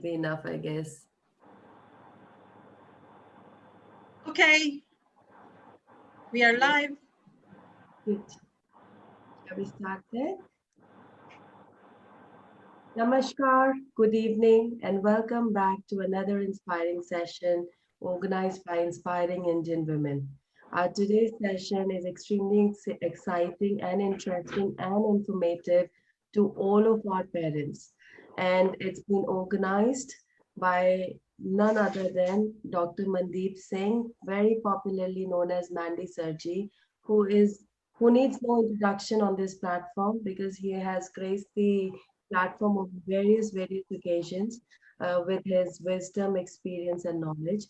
be enough, I guess. Okay, we are live. Good. Shall we start then? Namaskar, good evening, and welcome back to another inspiring session organized by Inspiring Indian Women. Our today's session is extremely exciting and interesting and informative to all of our parents. And it's been organized by none other than Dr. Mandeep Singh, very popularly known as Mandy Sarji, who is who needs no introduction on this platform because he has graced the platform of various occasions with his wisdom, experience, and knowledge.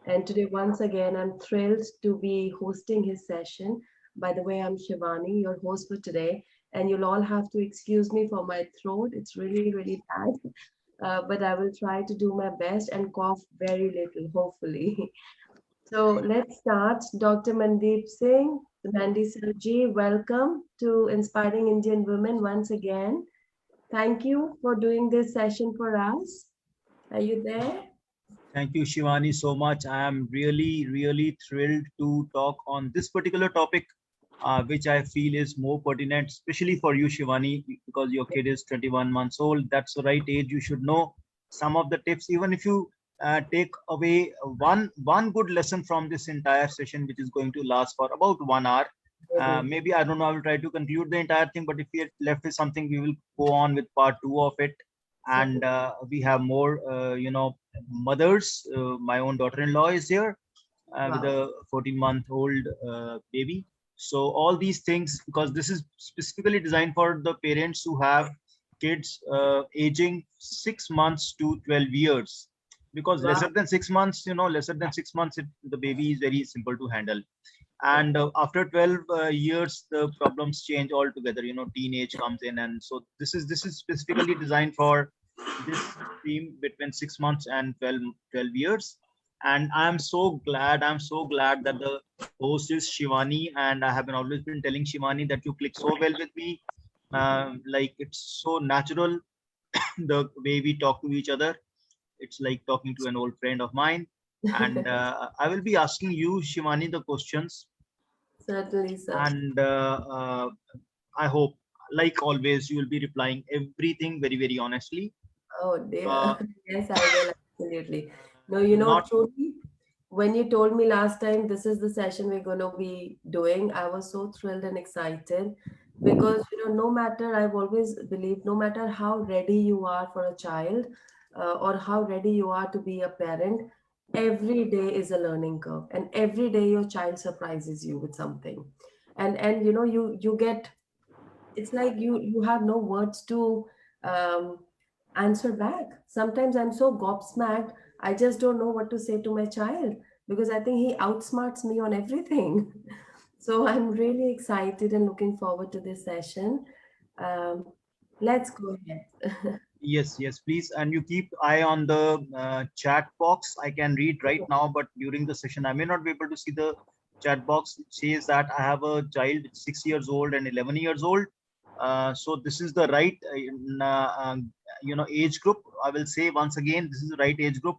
And today, once again, I'm thrilled to be hosting his session. By the way, I'm Shivani, your host for today, and you'll all have to excuse me for my throat. It's really bad, but I will try to do my best and cough very little, hopefully. So let's start. Dr. Mandeep Singh, Mandi Sarji, welcome to Inspiring Indian Women once again. Thank you for doing this session for us. Are you there? Thank you, Shivani, so much. I am really thrilled to talk on this particular topic, which I feel is more pertinent, especially for you, Shivani, because your kid is 21 months old. That's the right age. You should know some of the tips, even if you take away one good lesson from this entire session, which is going to last for about 1 hour. Maybe, I don't know, I will try to conclude the entire thing, but if we are left with something, we will go on with part 2 of it. And we have more, mothers. My own daughter-in-law is here with a 14-month-old baby. So all these things, because this is specifically designed for the parents who have kids aging 6 months to 12 years. Because lesser than 6 months, the baby is very simple to handle. And after 12 years, the problems change altogether. Teenage comes in, and so this is specifically designed for this team between 6 months and 12 years. And I'm so glad that the host is Shivani, and I have always been telling Shivani that you click so well with me. Like, it's so natural the way we talk to each other. It's like talking to an old friend of mine. And I will be asking you, Shivani, the questions. Certainly, sir. And I hope, like always, you will be replying everything very honestly. Oh dear. Uh, Yes, I will absolutely. No, you know, not truly, when you told me last time this is the session we're going to be doing, I was so thrilled and excited because, no matter, I've always believed, no matter how ready you are for a child or how ready you are to be a parent, every day is a learning curve, and every day your child surprises you with something. And you get, it's like you have no words to um, answer back. Sometimes I'm so gobsmacked, I just don't know what to say to my child because I think he outsmarts me on everything. So I'm really excited and looking forward to this session. um, let's go ahead. Yes, please. And you keep eye on the chat box. I can read right now, but during the session, I may not be able to see the chat box. It says that I have a child 6 years old and 11 years old. So this is the right, age group. I will say once again, this is the right age group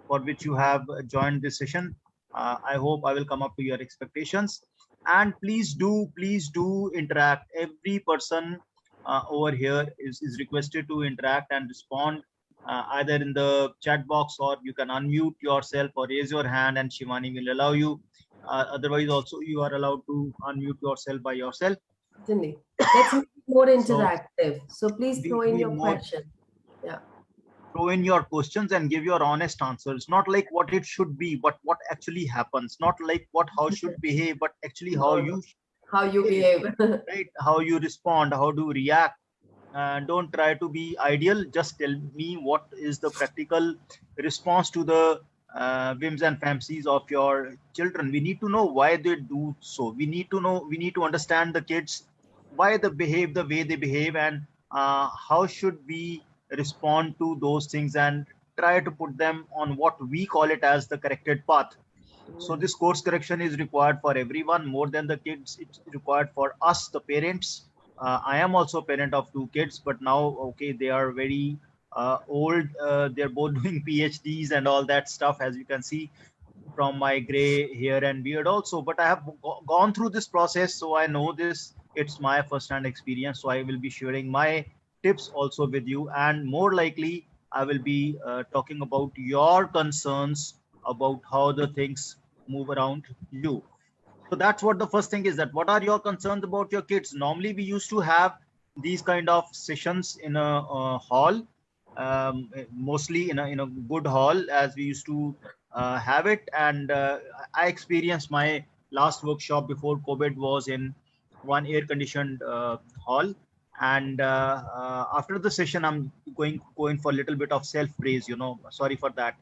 for which you have joined this session. I hope I will come up to your expectations. And please do interact. Every person over here is requested to interact and respond either in the chat box, or you can unmute yourself or raise your hand and Shivani will allow you. Otherwise, also you are allowed to unmute yourself by yourself. Certainly. Let's make it more So interactive, so please throw in we your more question. Yeah. throw in your questions and give your honest answers, not like what it should be, but what actually happens, not like what how should behave, but actually how No, no. you How you behave, behave. right? How you respond, how do you react. Don't try to be ideal. Just tell me what is the practical response to the whims and fancies of your children. We need to know why they do so. We need to understand the kids, why they behave the way they behave, and how should we respond to those things and try to put them on what we call it as the corrected path. So Yeah. this course correction is required for everyone, more than the kids. It's required for us, the parents. I am also a parent of two kids, but now, okay, they are very old. They're both doing PhDs and all that stuff, as you can see from my gray hair and beard also. But I have gone through this process, so I know this. It's my first-hand experience, so I will be sharing my tips also with you. And more likely, I will be talking about your concerns about how the things move around you. So that's what the first thing is, that what are your concerns about your kids? Normally, we used to have these kind of sessions in a hall, mostly in a good hall, as we used to have it. And I experienced my last workshop before COVID was in one air-conditioned hall. And after the session, I'm going for a little bit of self-praise. Sorry for that.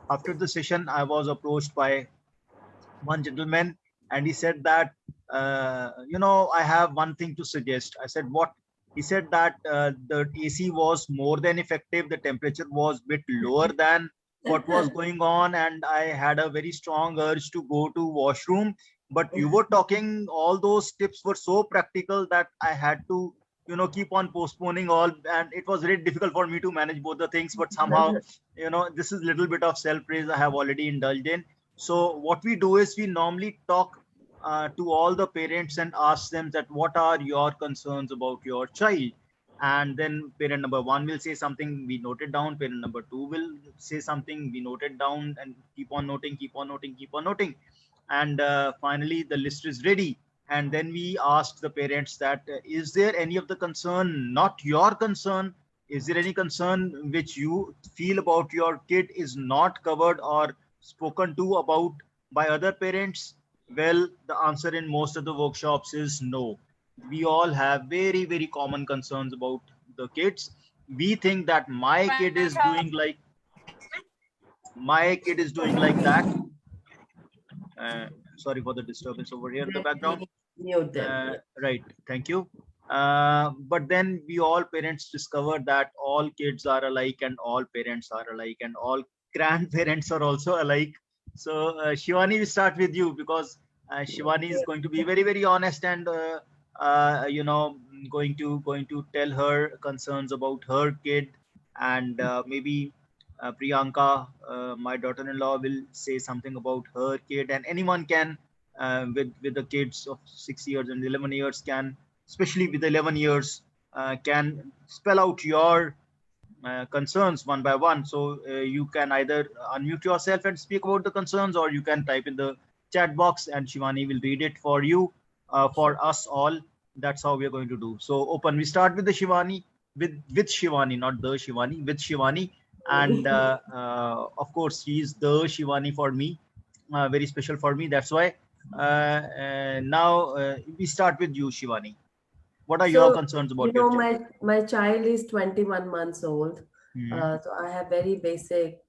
After the session, I was approached by one gentleman, and he said that, I have one thing to suggest. I said, what? He said that the AC was more than effective. The temperature was bit lower than what was going on, and I had a very strong urge to go to washroom. But you were talking, all those tips were so practical that I had to, keep on postponing all, and it was very difficult for me to manage both the things. But somehow, this is little bit of self praise I have already indulged in. So what we do is we normally talk to all the parents and ask them that what are your concerns about your child, and then parent number one will say something, we note it down. Parent number two will say something, we note it down, and keep on noting, keep on noting, keep on noting, and finally the list is ready. And then we ask the parents that, is there any of the concern not your concern? Is there any concern which you feel about your kid is not covered or spoken to about by other parents? Well, the answer in most of the workshops is no. We all have very, very common concerns about the kids. We think that my kid is doing like that. Uh, Sorry for the disturbance over here in the background. Mute them. Yeah. Right, thank you. But then we all parents discover that all kids are alike, and all parents are alike, and all grandparents are also alike. So Shivani, we start with you, because Shivani is going to be very, very honest, and going to tell her concerns about her kid. And maybe Priyanka, my daughter-in-law, will say something about her kid, and anyone can, with the kids of 6 years and 11 years, can, especially with 11 years, can spell out your concerns one by one. So you can either unmute yourself and speak about the concerns, or you can type in the chat box and Shivani will read it for you, for us all. That's how we're going to do. So open. We start with the Shivani, with Shivani, not the Shivani, with Shivani. And of course, she's the Shivani for me, very special for me. That's why. Now we start with you, Shivani. What are your concerns about your child? my child is 21 months old. Hmm. So I have very basic,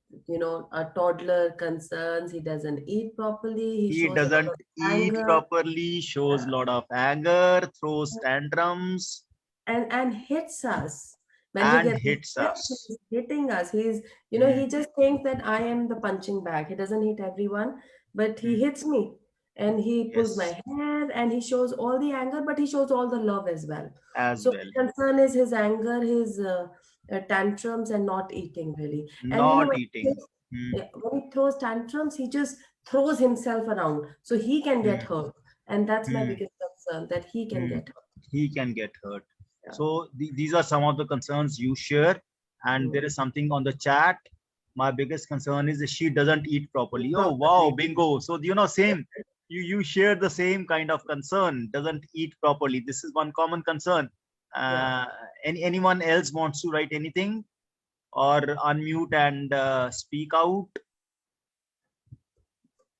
a toddler concerns. He doesn't eat properly. He He shows a lot doesn't of eat anger. properly, shows a lot of anger, throws tantrums, And hits us when he and gets hits upset. us. He's hitting us. He's, Hmm. he just thinks that I am the punching bag. He doesn't hit everyone, but he Hmm. hits me, and he pulls Yes, my hair, and he shows all the anger, but he shows all the love as well. as So well. my concern is his anger, his tantrums, and not eating really. And Not when he, eating. Hmm. yeah, when he throws tantrums, he just throws himself around so he can get Hmm. hurt, and that's my Hmm. biggest concern, that he can Hmm. get hurt. He can get hurt. Yeah. So these are some of the concerns you share. And there Mm. is something on the chat. My biggest concern is that she doesn't eat properly. Oh wow, Properly. bingo. So same. You share the same kind of concern. Doesn't eat properly. This is one common concern. Yeah. Uh, anyone else wants to write anything or unmute and speak out?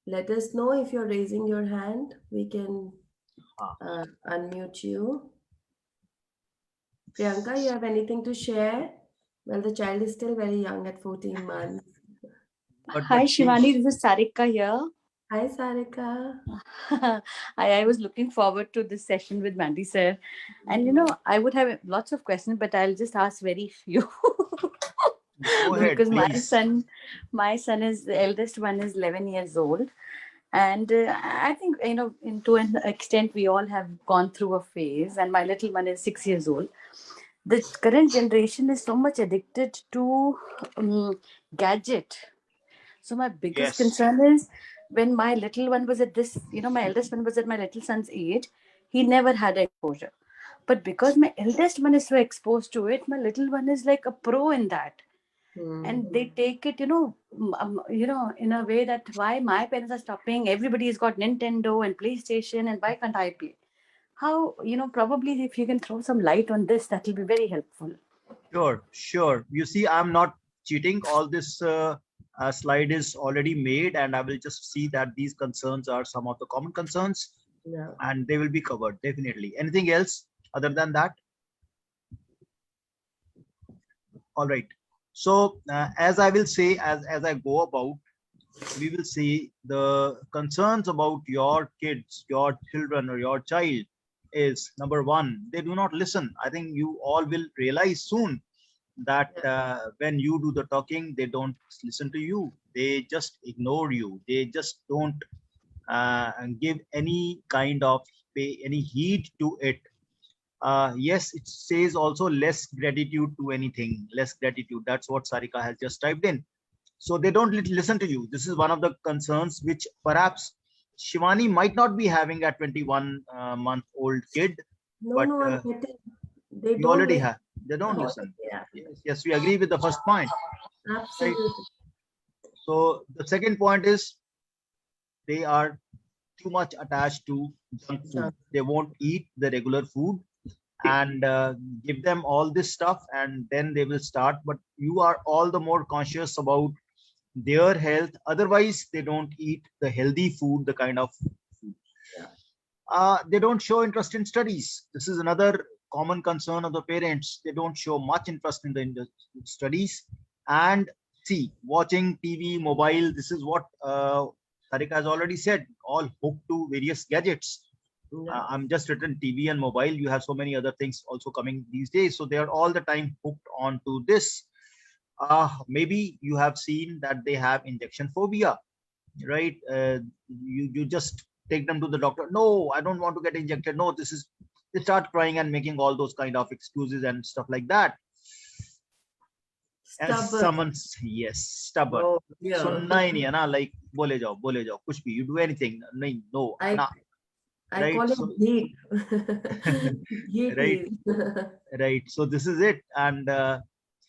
Let us know if you're raising your hand. We can Ah, unmute you. Priyanka, you have anything to share? Well, the child is still very young at 14 months. but Hi, she. Shivani. This is Sarika here. Hi, Sarika. I was looking forward to this session with Mandy sir. And I would have lots of questions, but I'll just ask very few. Go ahead, Because please. my son is, the eldest one is 11 years old. And I think, to an extent, we all have gone through a phase. And my little one is 6 years old. the current generation is so much addicted to gadget. So my biggest Yes. concern is when my little one was at this, my eldest one was at my little son's age, he never had exposure. But because my eldest one is so exposed to it, my little one is like a pro in that. And they take it, in a way that why my parents are stopping, everybody's got Nintendo and PlayStation, and why can't I play? How, probably if you can throw some light on this, that will be very helpful. Sure, sure. You see, I'm not cheating. All this slide is already made, and I will just see that these concerns are some of the common concerns, Yeah. and they will be covered definitely. Anything else other than that? All right. So as I will say, as I go about, we will see the concerns about your kids, your children, or your child is number one, they do not listen. I think you all will realize soon that when you do the talking, they don't listen to you. They just ignore you. They just don't give any kind of pay any heed to it. Yes, it says also less gratitude to anything, less gratitude. That's what Sarika has just typed in. So they don't listen to you. This is one of the concerns which perhaps Shivani might not be having a 21-month-old kid, No, but no, I'm getting. They you don't already listen. have. They don't Oh, listen. yeah, Yes, yes, we agree with the first point, right? absolutely. So the second point is they are too much attached to junk food. Junk. They won't eat the regular food, and give them all this stuff, and then they will start. But you are all the more conscious about their health. Otherwise, they don't eat the healthy food, the kind of food. Yeah. They don't show interest in studies. This is another common concern of the parents. They don't show much interest in the studies. And see, watching TV, mobile, this is what Tariq has already said, all hooked to various gadgets. Yeah. I'm just written TV and mobile. You have so many other things also coming these days. So they are all the time hooked on to this. Maybe you have seen that they have injection phobia, right? You just take them to the doctor. No, I don't want to get injected. No, this is, they start crying and making all those kind of excuses and stuff like that. As Stubborn. someone's, yes, stubborn. Oh, yeah. सुनना ही नहीं है ना, like बोले जाओ कुछ भी, you do anything, नहीं, no, ना, I right? call So it heat. Heat right, is. right. So this is it. And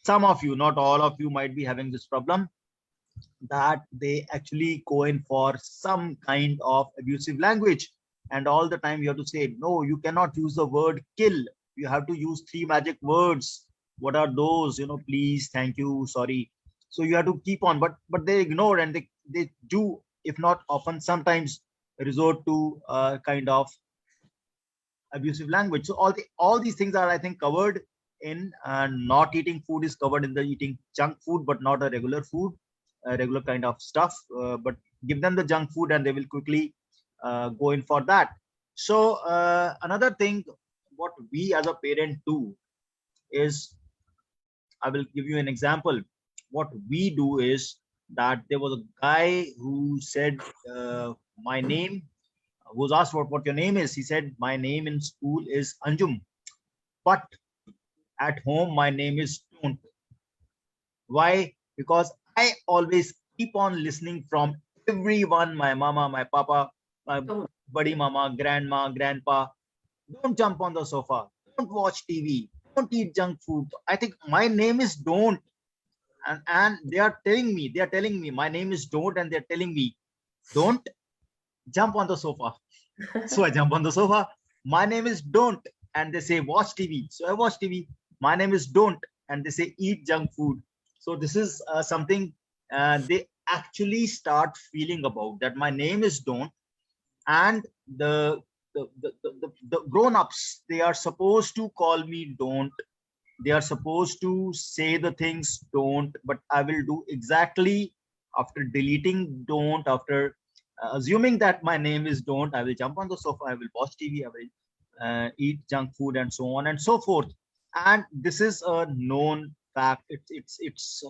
some of you, not all of you, might be having this problem, that they actually go in for some kind of abusive language, and all the time you have to say, no, you cannot use the word kill, you have to use 3 magic words. What are those? Please, thank you, sorry. So you have to keep on, but they ignore, and they do, if not often, sometimes resort to kind of abusive language. So all these things are, I think, covered in not eating food is covered in the eating junk food, but not a regular food, a regular kind of stuff. But give them the junk food, and they will quickly go in for that. So another thing, what we as a parent do is, I will give you an example. What we do is that there was a guy who said, my name, was asked what your name is. He said, my name in school is Anjum, but at home my name is Don't. Why? Because I always keep on listening from everyone, my mama, my papa, my Don't. buddy mama, grandma, grandpa. Don't jump on the sofa. Don't watch TV. Don't eat junk food. I think my name is Don't. And they are telling me my name is Don't, and they're telling me, don't jump on the sofa. So I jump on the sofa. My name is Don't, and they say watch TV. So I watch TV. My name is Don't, and they say eat junk food. So this is something they actually start feeling about, that my name is Don't, and the grown-ups, they are supposed to call me Don't. They are supposed to say the things Don't, but I will do exactly after deleting Don't, after assuming that my name is Don't, I will jump on the sofa, I will watch TV, I will eat junk food, and so on and so forth. And this is a known fact. It's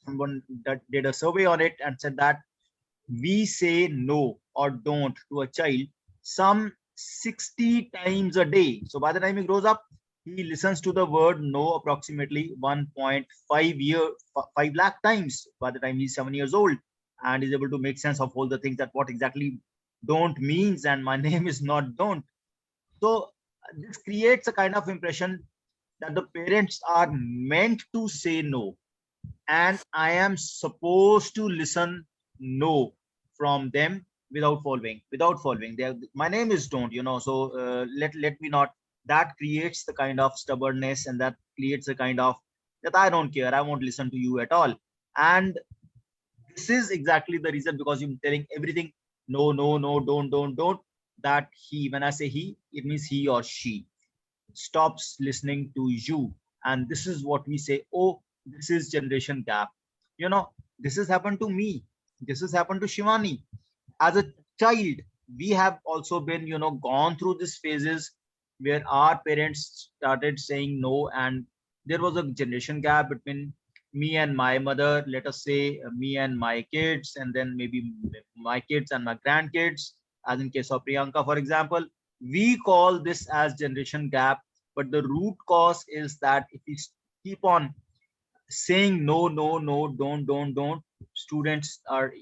someone that did a survey on it and said that we say no or don't to a child some 60 times a day. So by the time he grows up, he listens to the word no approximately 1.5 lakh times by the time he's 7 years old, and is able to make sense of all the things that what exactly don't means, and my name is not don't. So this creates a kind of impression that the parents are meant to say no, and I am supposed to listen no from them without following. My name is don't, so let me not. That creates the kind of stubbornness, and that creates a kind of that I don't care, I won't listen to you at all. And this is exactly the reason, because you're telling everything no, no, no, don't. That he, when I say he, it means he or she stops listening to you. And this is what we say, oh, this is generation gap. This has happened to me, this has happened to Shivani. As a child, we have also been, gone through these phases where our parents started saying no, and there was a generation gap between me and my mother, let us say, me and my kids, and then maybe my kids and my grandkids, as in case of Priyanka, for example. We call this as generation gap, but the root cause is that if we keep on saying no, no, no, don't, students are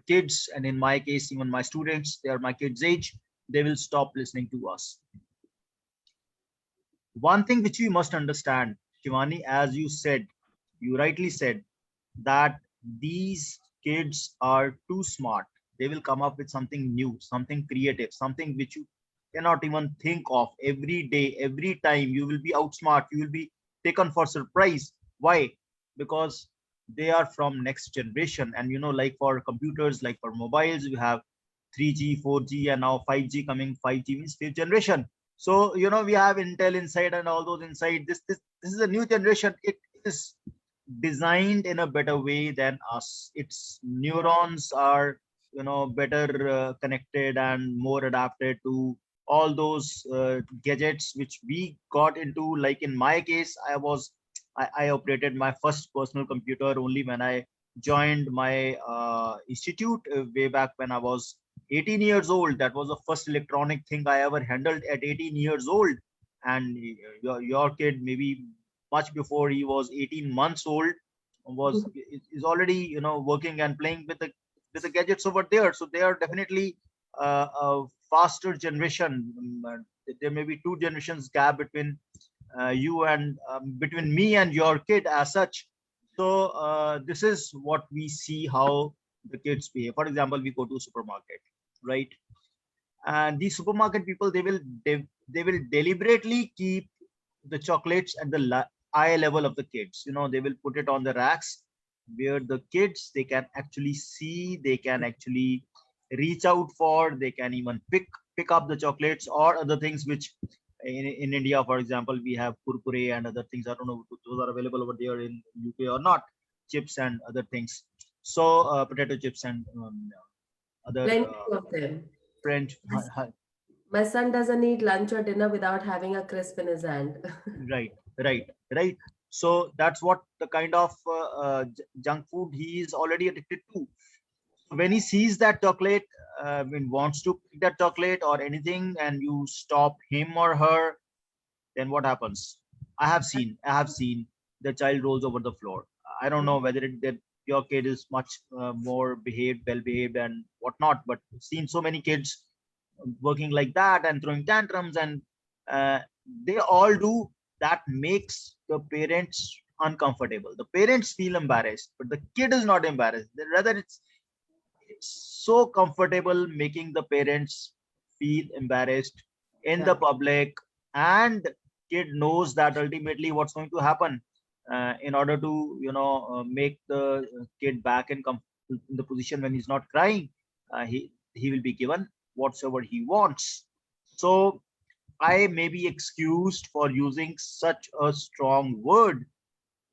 kids, and in my case, even my students, they are my kids' age, they will stop listening to us. One thing which we must understand, Shivani, as you rightly said, that these kids are too smart. They will come up with something new, something creative, something which you cannot even think of. Every day, every time, you will be outsmart, you will be taken for surprise. Why? Because they are from next generation. And like for computers, like for mobiles, you have 3G, 4G, and now 5G coming. 5G means fifth generation. So we have Intel inside and all those inside. This is a new generation. It is designed in a better way than us. Its neurons are better connected and more adapted to all those gadgets which we got into. Like in my case, I operated my first personal computer only when I joined my institute way back when I was 18 years old. That was the first electronic thing I ever handled at 18 years old. And your kid, maybe much before he was 18 months old, was is already working and playing with the gadgets over there. So they are definitely a faster generation. There may be two generations gap between you and between me and your kid as such. So this is what we see, how the kids behave. For example, we go to a supermarket, right? And these supermarket people, they will deliberately keep the chocolates at the eye level of the kids. They will put it on the racks where the kids, they can actually see, they can actually reach out for, they can even pick up the chocolates or other things which in India, for example, we have kurkure and other things. I don't know if those are available over there in UK or not. Chips and other things. So potato chips and other Plenty of them. French. My son doesn't eat lunch or dinner without having a crisp in his hand. Right. So that's what the kind of junk food he is already addicted to. When he sees that chocolate, when wants to pick that chocolate or anything, and you stop him or her, then what happens? I have seen the child rolls over the floor. I don't know whether that your kid is much more well behaved and whatnot, but I've seen so many kids working like that and throwing tantrums, and they all do. That makes the parents uncomfortable. The parents feel embarrassed, but the kid is not embarrassed. Rather, it's so comfortable making the parents feel embarrassed in the Yeah. public, and kid knows that ultimately what's going to happen. In order to make the kid back in the position when he's not crying, he will be given whatsoever he wants. So I may be excused for using such a strong word,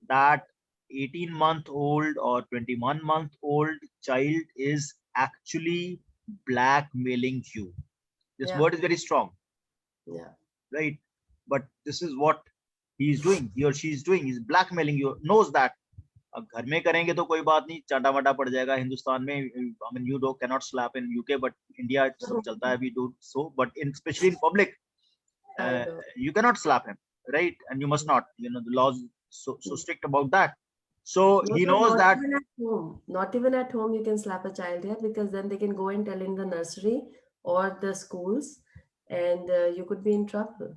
that 18-month-old or 21-month-old child is actually blackmailing you. This Yeah. word is very strong, Yeah. right? But this is what he or she is doing. He's blackmailing you. Knows that. अब घर में करेंगे तो कोई बात नहीं, चाटा वाटा पड़ जाएगा. हिंदुस्तान में, I mean, you cannot slap in UK, but India सब चलता है, we do so. But especially in public, I know. you cannot slap him. right? And you must not, the laws so strict about that. So No, he no, knows not that. even at home. Not even at home you can slap a child here, because then they can go and tell in the nursery or the schools, and you could be in trouble.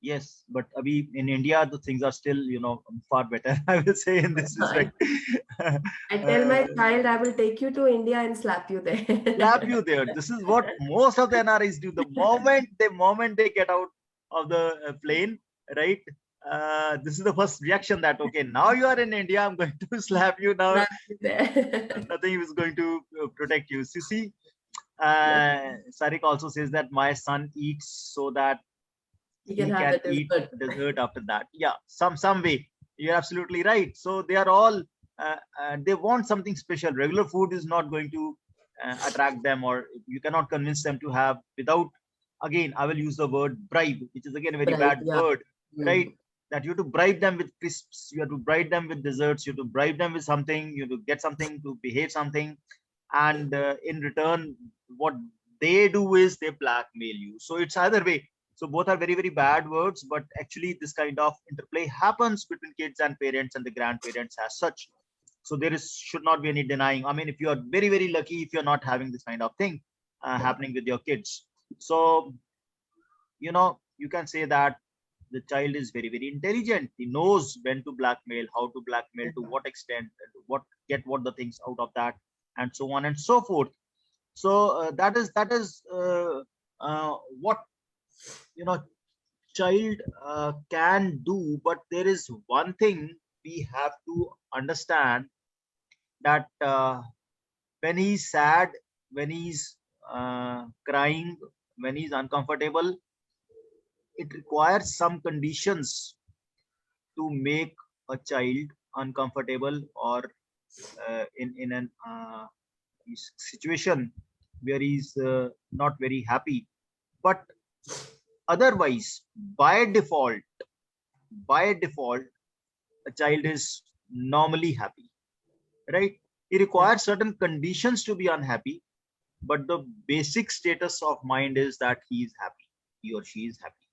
Yes, but in India, the things are still, far better, I will say, in this I, respect. I tell my uh, child I will take you to India and slap you Slap there. you there. This is what most of the NRIs do. The moment they get out of the plane, right? This is the first reaction that, okay, now you are in India, I'm going to slap you now. Slap you there. Nothing is going to protect you. So see, Sarik also says that my son eats so that You can he have can the eat dessert. dessert after that. Yeah, some way. You're absolutely right. So they are all they want something special. Regular food is not going to attract them, or you cannot convince them to have without. Again, I will use the word bribe, which is again a very Right, bad yeah. word, right? Mm. That you have to bribe them with crisps, you have to bribe them with desserts, you have to bribe them with something, you have to get something to behave something, and in return, what they do is they blackmail you. So it's either way. So both are very, very bad words, but actually this kind of interplay happens between kids and parents and the grandparents as such. So there is should not be any denying. I mean, if you are very, very lucky, if you're not having this kind of thing happening with your kids. So, you can say that the child is very, very intelligent. He knows when to blackmail, how to blackmail, to what extent, and what the things out of that, and so on and so forth. So that is what you know child can do. But there is one thing we have to understand, that when he's sad, when he's crying, when he's uncomfortable, it requires some conditions to make a child uncomfortable, or in an situation where he's not very happy. But otherwise, by default, a child is normally happy, right? He Yeah. requires certain conditions to be unhappy, but the basic status of mind is that he is happy, he or she is happy,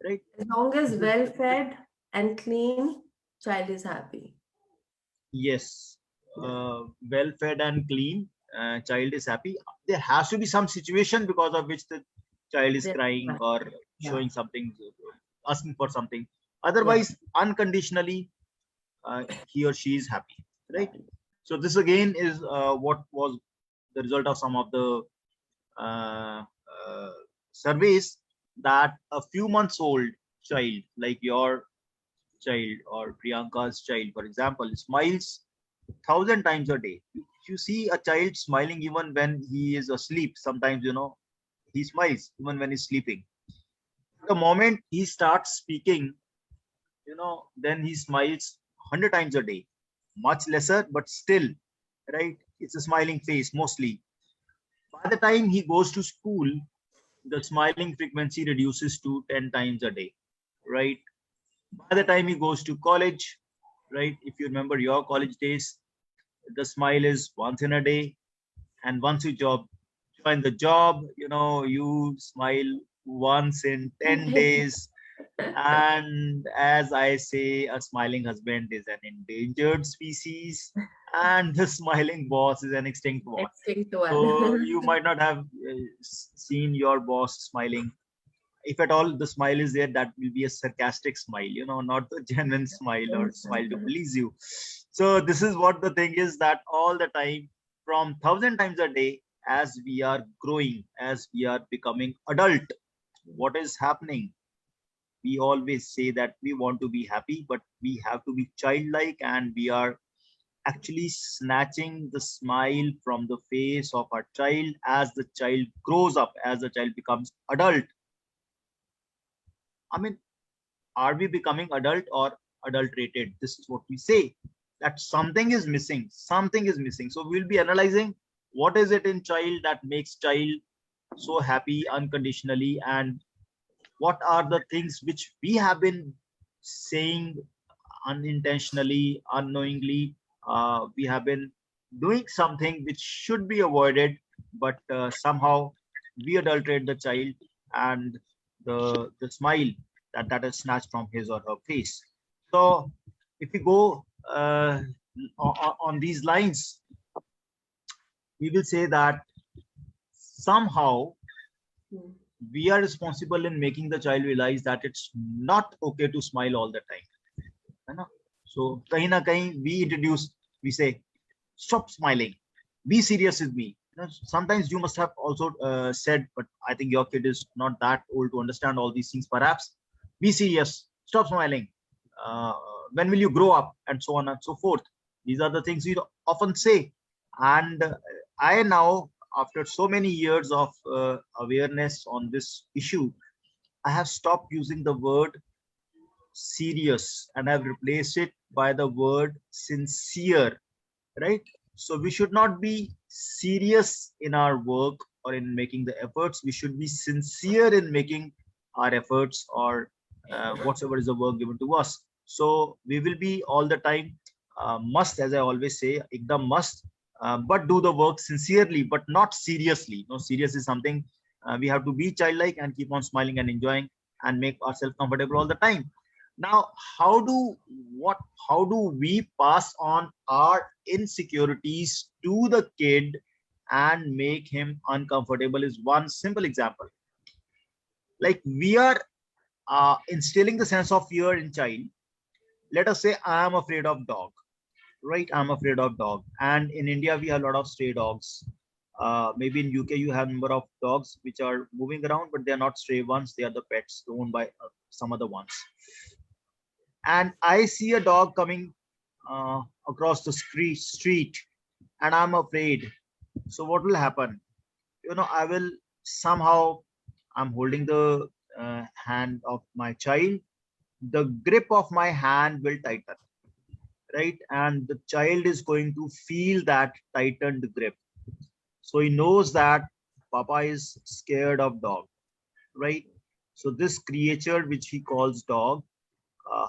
right? As long as This is, well fed and clean, child is happy. yes, Yeah. well fed and clean, child is happy. There has to be some situation because of which the child is They're crying fine. or Yeah. showing something, asking for something. Yeah. Otherwise, unconditionally, he or she is happy, right? Happy. So this again is what was the result of some of the uh, uh, surveys, that a few months old child, like your child or Priyanka's child, for example, smiles 1,000 times a day. If you see a child smiling even when he is asleep, sometimes he smiles even when he's sleeping. The moment he starts speaking, then he smiles 100 times a day. Much lesser, but still, right? It's a smiling face mostly. By the time he goes to school, the smiling frequency reduces to 10 times a day, right? By the time he goes to college, right? If you remember your college days, the smile is once in a day. And once you join the job, you smile once in 10 days. And as I say, a smiling husband is an endangered species, and the smiling boss is an extinct one. Extinct So you one. might not have seen your boss smiling. If at all the smile is there, that will be a sarcastic smile, not the genuine smile or smile to please you. So this is what the thing is, that all the time, from 1,000 times a day, as we are growing, as we are becoming adult, what is happening? We always say that we want to be happy, but we have to be childlike, and we are actually snatching the smile from the face of our child as the child grows up, as the child becomes adult. I mean, are we becoming adult or adulterated? This is what we say, that something is missing. Something is missing. So we'll be analyzing what is it in child that makes child so happy unconditionally, and what are the things which we have been saying unintentionally, unknowingly. We have been doing something which should be avoided, but somehow we adulterate the child, and the smile that is snatched from his or her face. So if we go on these lines, we will say that somehow Hmm. we are responsible in making the child realize that it's not okay to smile all the time. है ना? So kahin na kahin we introduce, we say, stop smiling, be serious with me. You know, sometimes you must have also said, but I think your kid is not that old to understand all these things. Perhaps, be serious, stop smiling. Uh, when will you grow up, and so on and so forth. These are the things we often say, and I now, after so many years of awareness on this issue, I have stopped using the word serious and I've replaced it by the word sincere, right? So we should not be serious in our work or in making the efforts. We should be sincere in making our efforts or whatsoever is the work given to us. So we will be all the time must, as I always say, ekdam must, but do the work sincerely, but not seriously. No, serious is something we have to be childlike and keep on smiling and enjoying and make ourselves comfortable all the time. Now, how do we pass on our insecurities to the kid and make him uncomfortable is one simple example. Like we are instilling the sense of fear in child. Let us say I am afraid of dog, right? I'm afraid of dog, and in India we have a lot of stray dogs. Maybe in UK you have number of dogs which are moving around, but they are not stray ones. They are the pets owned by some other ones. And I see a dog coming across the street, and I'm afraid. So what will happen? You know, I will somehow, I'm holding the hand of my child. The grip of my hand will tighten, right? And the child is going to feel that tightened grip. So he knows that Papa is scared of dog, right? So this creature which he calls dog,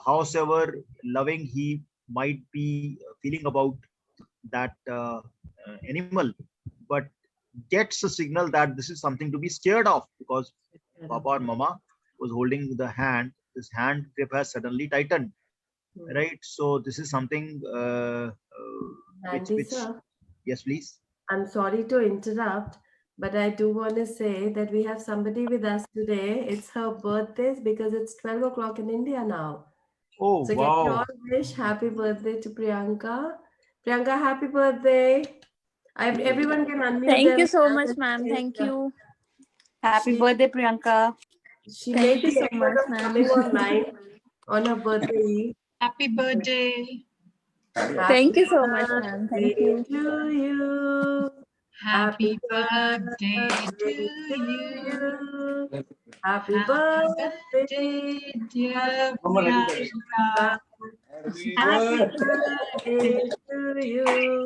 howsoever loving he might be feeling about that animal, but gets a signal that this is something to be scared of because Papa or Mama was holding the hand. This hand grip has suddenly tightened, Hmm. right? So this is something Andy, which sir, yes, please. I'm sorry to interrupt, but I do want to say that we have somebody with us today. It's her birthday because it's 12 o'clock in India now. Oh So can you all wow! wish happy birthday to Priyanka? Priyanka, happy birthday. Everyone can unmute Thank you so themselves much, and ma'am. say Thank you. Happy she birthday, Priyanka. she Thank made you the so effort much, of ma'am. coming online on her birthday eve. Happy birthday. Thank Happy you so much, ma'am. Thank birthday you. to you. Happy Happy birthday to birthday to you. you. Happy Happy birthday, birthday, dear Priyanka. Priyanka. Happy Happy birthday birthday. to you.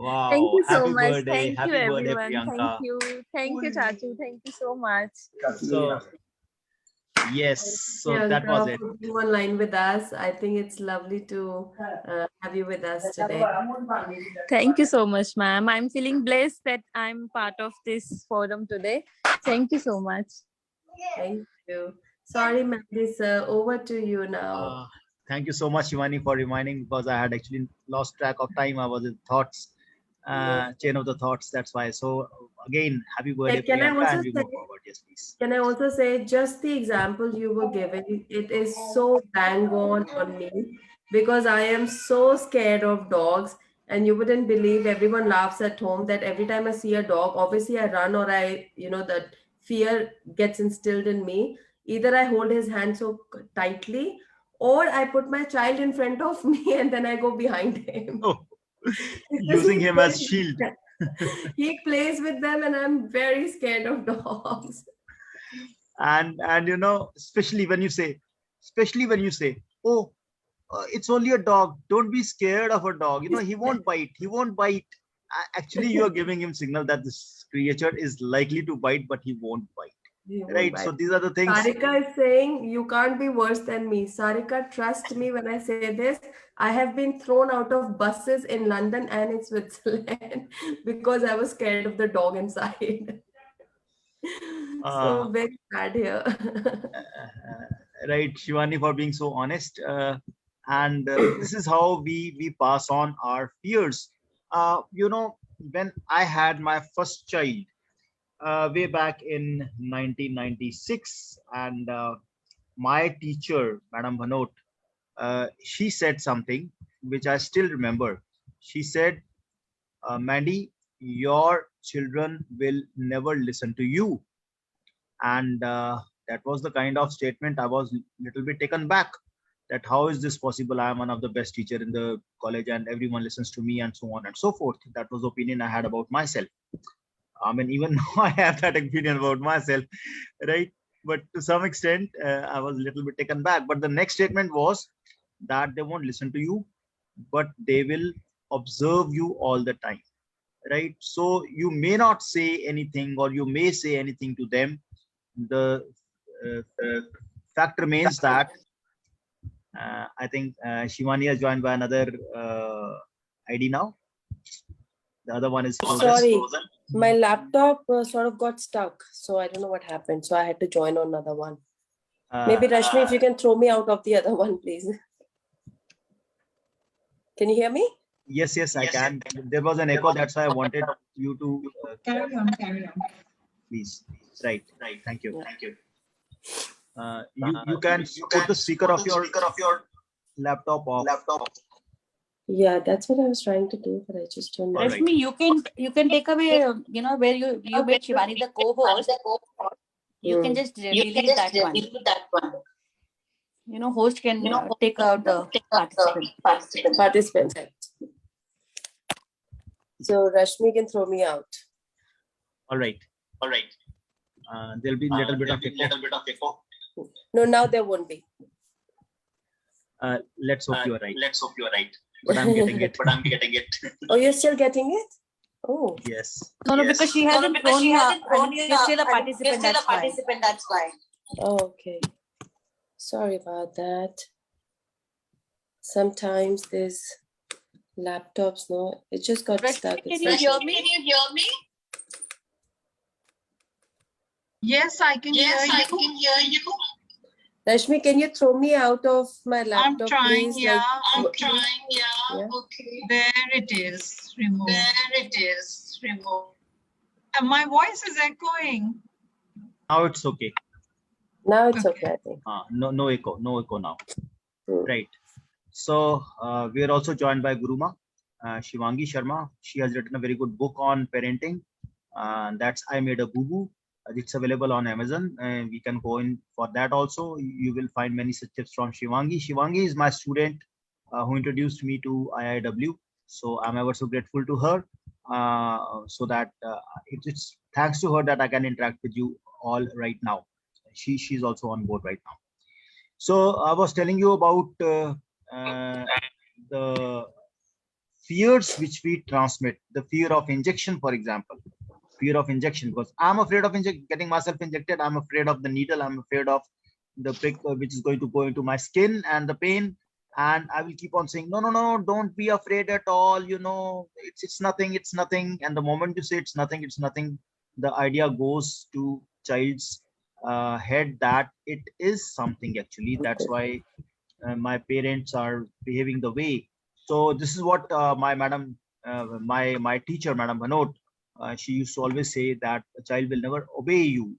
Thank Wow! you so Happy much. birthday! Thank you, Happy birthday, everyone. Thank Priyanka. you. Thank you, Chachu. Thank you so much. So yes, Thank you, so that was Priyanka, it. for being online with us. I think it's lovely to have you with us today. Thank you so much, ma'am. I'm feeling blessed that I'm part of this forum today. Thank you so much. Thank you. Sorry, Mandy, sir. Over to you now. Uh, Thank you so much, Shivani, for reminding because I had actually lost track of time. I was in thoughts, No. chain of the thoughts. That's why. So again, happy birthday, Can I Priyanka, also and we say, move forward. Yes, please. can I also say, just the example you were giving, it is so bang on me because I am so scared of dogs, and you wouldn't believe everyone laughs at home that every time I see a dog, obviously I run or that fear gets instilled in me. Either I hold his hand so tightly, or I put my child in front of me and then I go behind him Oh, because using him as shield. he plays with them, and I'm very scared of dogs. And you know, especially when you say, oh, it's only a dog. Don't be scared of a dog. You know, he won't bite. He won't bite. Actually, you are giving him signal that this creature is likely to bite, but he won't bite. He won't Right. So bite. these are the things. Sarika is saying, you can't be worse than me. Sarika, trust me when I say this. I have been thrown out of buses in London and in Switzerland because I was scared of the dog inside. So very sad here. Right, Shivani, for being so honest. And this is how we pass on our fears. When I had my first child way back in 1996, and my teacher, Madam Bhanot, she said something which I still remember. She said, Mandy, your children will never listen to you. And that was the kind of statement I was little bit taken back, that how is this possible? I am one of the best teacher in the college and everyone listens to me and so on and so forth. That was the opinion I had about myself. I mean, even now I have that opinion about myself, right? But to some extent, I was a little bit taken back. But the next statement was that they won't listen to you, but they will observe you all the time, right? So you may not say anything, or you may say anything to them. The fact remains that I think Shivani has joined by another ID now. The other one is frozen. Sorry, my laptop sort of got stuck, so I don't know what happened. So I had to join on another one. Maybe Rashmi, if you can throw me out of the other one, please. Can you hear me? Yes, I can. There was an echo. That's why I wanted you to Carry on, please. Right. Thank you. Yeah. Thank you. You can put the speaker of your laptop off. Yeah, that's what I was trying to do, but I just don't know. All right. Rashmi, you can take away, where you made Shivani the co-host. You can just delete that one. Host can take out the participant. Participants. So Rashmi can throw me out. All right. There'll be a little bit of echo. No, now there won't be. Let's hope you are right. But I'm getting it. Oh, you're still getting it? Oh. Yes. No, because she hasn't thrown you out. You're still a participant, that's why. Oh, okay. Sorry about that. Sometimes there's laptops, no, it just got Rashmi, stuck. can you hear me? Yes, I can hear you. Rashmi, can you throw me out of my I'm laptop, trying, please? yeah. Okay. Yeah. Okay. There it is. Remove. And my voice is echoing. Now it's okay. Now it's Okay. okay, I think. No echo now. Hmm. Right. So we are also joined by Guruma, Shivangi Sharma. She has written a very good book on parenting. That's I Made a Boo Boo. It's available on Amazon. We can go in for that also. You will find many such tips from Shivangi. Shivangi is my student who introduced me to IIW. So I'm ever so grateful to her. So that it's thanks to her that I can interact with you all right now. She's also on board right now. So I was telling you about the fears which we transmit. The fear of injection, for example. Fear of injection, because I'm afraid of getting myself injected. I'm afraid of the needle. I'm afraid of the prick which is going to go into my skin and the pain. And I will keep on saying, no, don't be afraid at all. It's nothing. And the moment you say it's nothing, the idea goes to child's head that it is something actually. That's why my parents are behaving the way. So this is what my madam, my teacher, Madam Bhanot, she used to always say that a child will never obey you,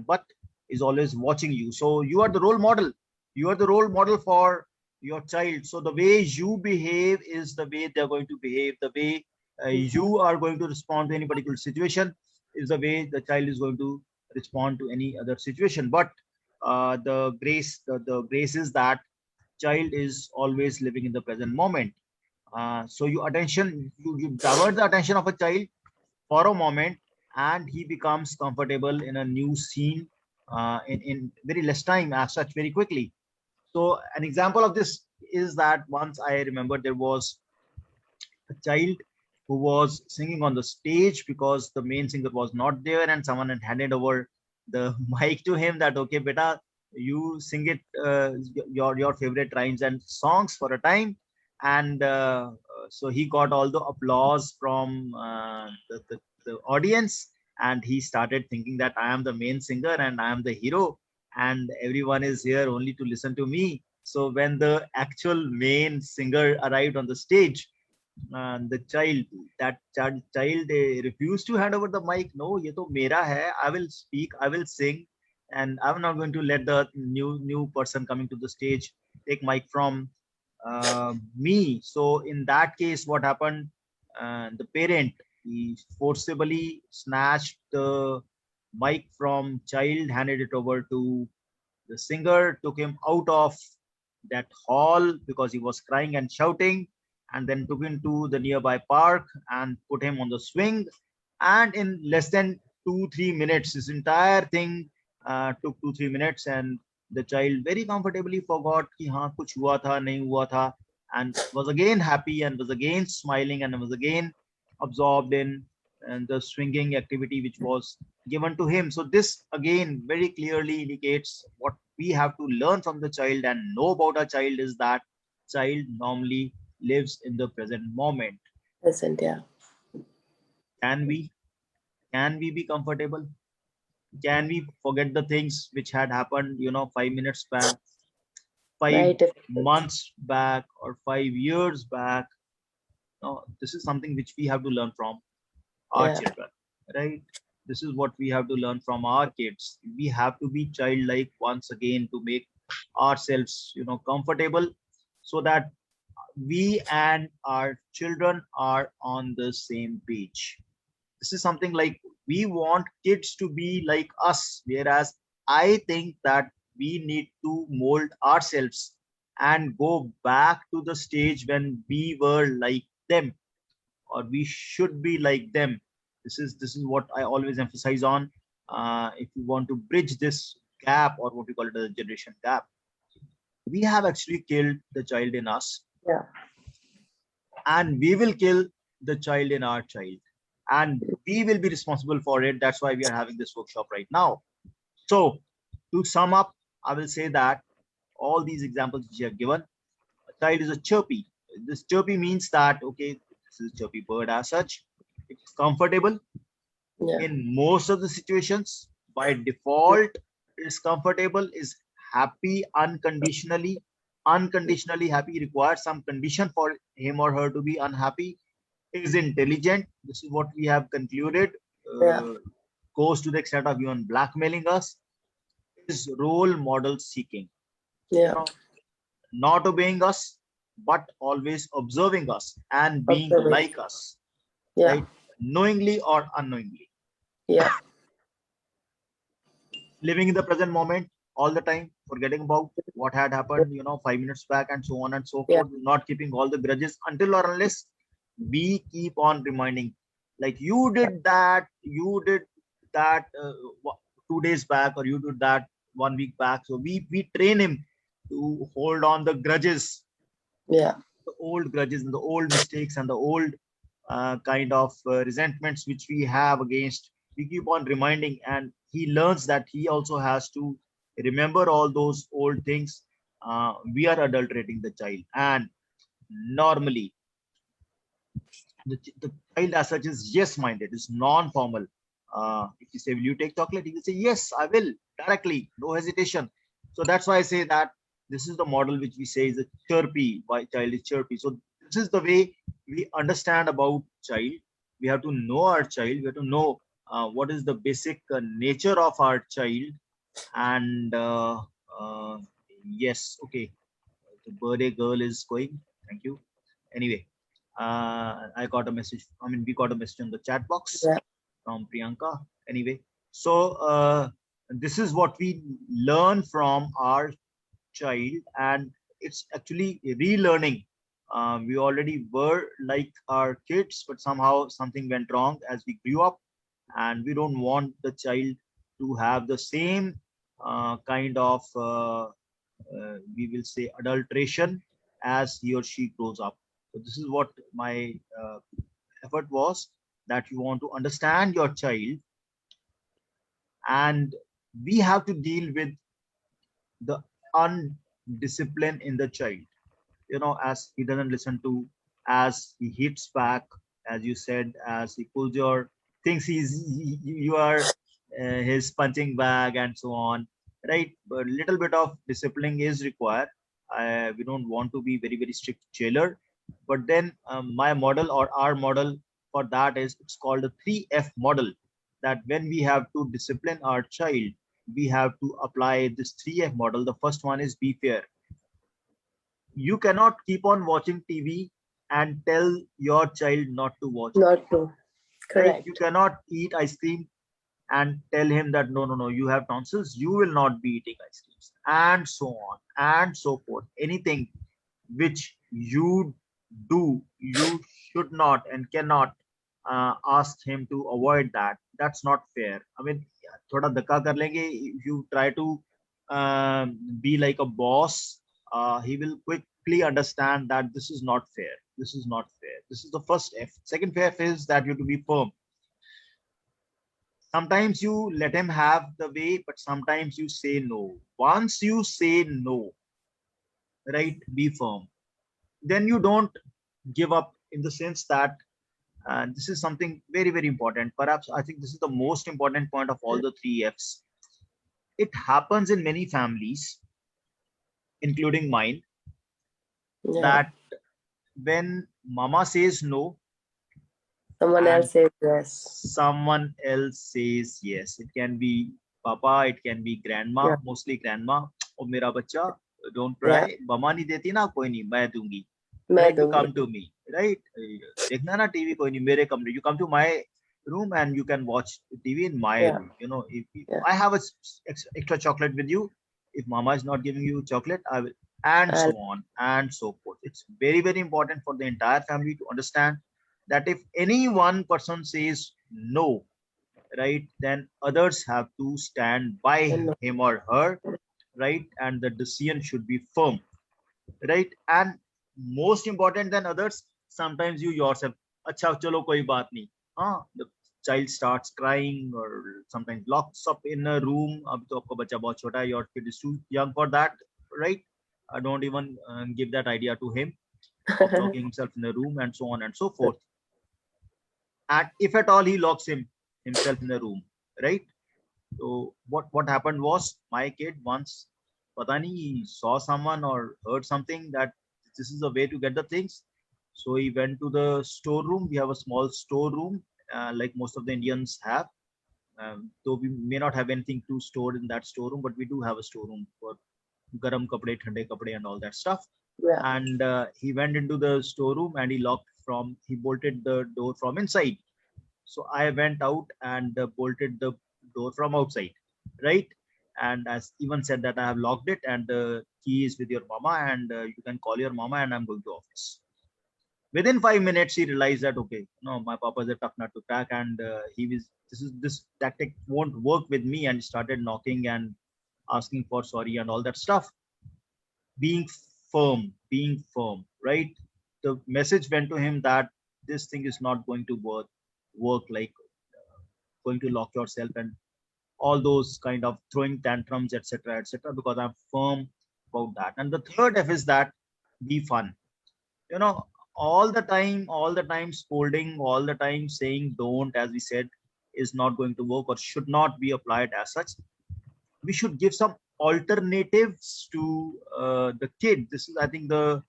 but is always watching you. So you are the role model. You are the role model for your child. So the way you behave is the way they're going to behave. The way you are going to respond to any particular situation is the way the child is going to respond to any other situation. But the grace is that child is always living in the present moment. So you divert the attention of a child for a moment, and he becomes comfortable in a new scene in very less time, as such, very quickly. So an example of this is that once I remember there was a child who was singing on the stage because the main singer was not there, and someone had handed over the mic to him that, okay, beta, you sing it, your favorite rhymes and songs for a time. And so he got all the applause from the audience, and he started thinking that I am the main singer and I am the hero, and everyone is here only to listen to me. So when the actual main singer arrived on the stage, the child, that child refused to hand over the mic. No, ye to mera hai, I will speak, I will sing, and I'm not going to let the new person coming to the stage take mic from me. So in that case, what happened, the parent, he forcibly snatched the mic from child, handed it over to the singer, took him out of that hall because he was crying and shouting, and then took him to the nearby park and put him on the swing. And in less than 2-3 minutes, this entire thing took 2-3 minutes, and the child very comfortably forgot ki haan kuch hua tha, nahi hua tha, and was again happy and was again smiling and was again absorbed in and the swinging activity which was given to him. So this again very clearly indicates what we have to learn from the child and know about a child is that child normally lives in the present moment. Present, yeah. Can we be comfortable? Can we forget the things which had happened, 5 minutes back, Very 5 difficult. months back, or 5 years back? No, this is something which we have to learn from our Yeah. children, right? This is what we have to learn from our kids. We have to be childlike once again to make ourselves, comfortable, so that we and our children are on the same page. This is something like we want kids to be like us, whereas I think that we need to mold ourselves and go back to the stage when we were like them, or we should be like them. This is what I always emphasize on. If you want to bridge this gap, or what we call it a generation gap, we have actually killed the child in us, Yeah. and we will kill the child in our child, and we will be responsible for it. That's why we are having this workshop right now. So to sum up, I will say that all these examples which you have given, a child is a chirpy. This chirpy means that, okay, this is a chirpy bird as such. It's comfortable Yeah. in most of the situations. By default, is comfortable, is happy unconditionally. Unconditionally happy requires some condition for him or her to be unhappy. Is intelligent. This is what we have concluded. Yeah. Goes to the extent of even blackmailing us. Is role model seeking. Yeah. Not obeying us, but always observing us and being Observing. like us, Yeah. right? Knowingly or unknowingly. Yeah. Living in the present moment all the time, forgetting about what had happened, 5 minutes back, and so on and so Yeah. forth. Not keeping all the grudges until or unless we keep on reminding, like you did that 2 days back, or you did that 1 week back. So we train him to hold on the grudges, Yeah. the old grudges and the old mistakes and the old kind of resentments which we have against. We keep on reminding, and he learns that he also has to remember all those old things. We are adulterating the child, and normally the child as such is yes minded, is non-formal. If you say, will you take chocolate, he will say yes, I will, directly, no hesitation. So that's why I say that this is the model which we say is a chirpy. Why child is chirpy? So this is the way we understand about child. We have to know our child. We have to know what is the basic nature of our child. And yes, okay, the birthday girl is going. Thank you. Anyway, I got a message. I mean, we got a message in the chat box Yeah. from Priyanka. Anyway, so this is what we learn from our child, and it's actually relearning. We already were like our kids, but somehow something went wrong as we grew up, and we don't want the child to have the same kind of we will say adulteration as he or she grows up. So this is what my effort was, that you want to understand your child, and we have to deal with the undiscipline in the child. As he doesn't listen to, as he hits back, as you said, as he pulls your thinks you are his punching bag and so on, right? But little bit of discipline is required. We don't want to be very strict jailer, but then my model or our model for that is, it's called the 3F model. That when we have to discipline our child, we have to apply this 3F model. The first one is be fair. You cannot keep on watching TV and tell your child not to watch TV, Not true. right? Correct. You cannot eat ice cream and tell him that no, you have tonsils, you will not be eating ice creams, and so on and so forth. Anything which you do, you should not and cannot ask him to avoid that. That's not fair. I mean, thoda dhakka kar lenge. If you try to be like a boss, he will quickly understand that this is not fair. This is not fair. This is the first F. Second F is that you have to be firm. Sometimes you let him have the way, but sometimes you say no. Once you say no, right, be firm. Then you don't give up, in the sense that this is something very important. Perhaps I think this is the most important point of all the 3Fs. It happens in many families, including mine, Yeah. that when mama says no, Someone and else says yes. someone else says yes. It can be papa, it can be grandma, Yeah. mostly grandma. Oh, mera bacha, don't cry. Mama nahi deti na, koi nahi, main dungi. मैं Right, you दूंगी. come to me, right? Dekhna na TV, koi nahi, mere kamre. You come to my room and you can watch TV in my Yeah. room. You know, if Yeah. I have a extra chocolate with you, if mama is not giving you chocolate, I will, and so on and so forth. It's very important for the entire family to understand that if any one person says no, right, then others have to stand by No. him or her, right? And the decision should be firm, right? And most important than others, sometimes you yourself, acha chalo koi baat nahi. The child starts crying or sometimes locks up in a room. Ab to aapka bacha bahut chota hai, your kid is too young for that, right? I don't even give that idea to him of locking himself in a room and so on and so forth. And if at all he locks himself in the room, right? So what happened was, my kid once, pata nahi, he saw someone or heard something that this is the way to get the things. So he went to the storeroom. We have a small storeroom, like most of the Indians have. Though we may not have anything to store in that storeroom, but we do have a storeroom for garam kapde, thande kapde, and all that stuff. Yeah. And he went into the storeroom and he bolted the door from inside. So I went out and bolted the door from outside, right? And as even said that I have locked it and the key is with your mama, and you can call your mama, and I'm going to office. Within 5 minutes, he realized that, okay, no, my papa is a tough nut to crack, and this tactic won't work with me, and started knocking and asking for sorry and all that stuff. Being firm, right? The message went to him that this thing is not going to work, like going to lock yourself and all those kind of throwing tantrums, etc., because I'm firm about that. And the third F is that be fun. You know, all the time scolding, all the time saying don't, as we said, is not going to work or should not be applied as such. We should give some alternatives to the kid. This is, I think, the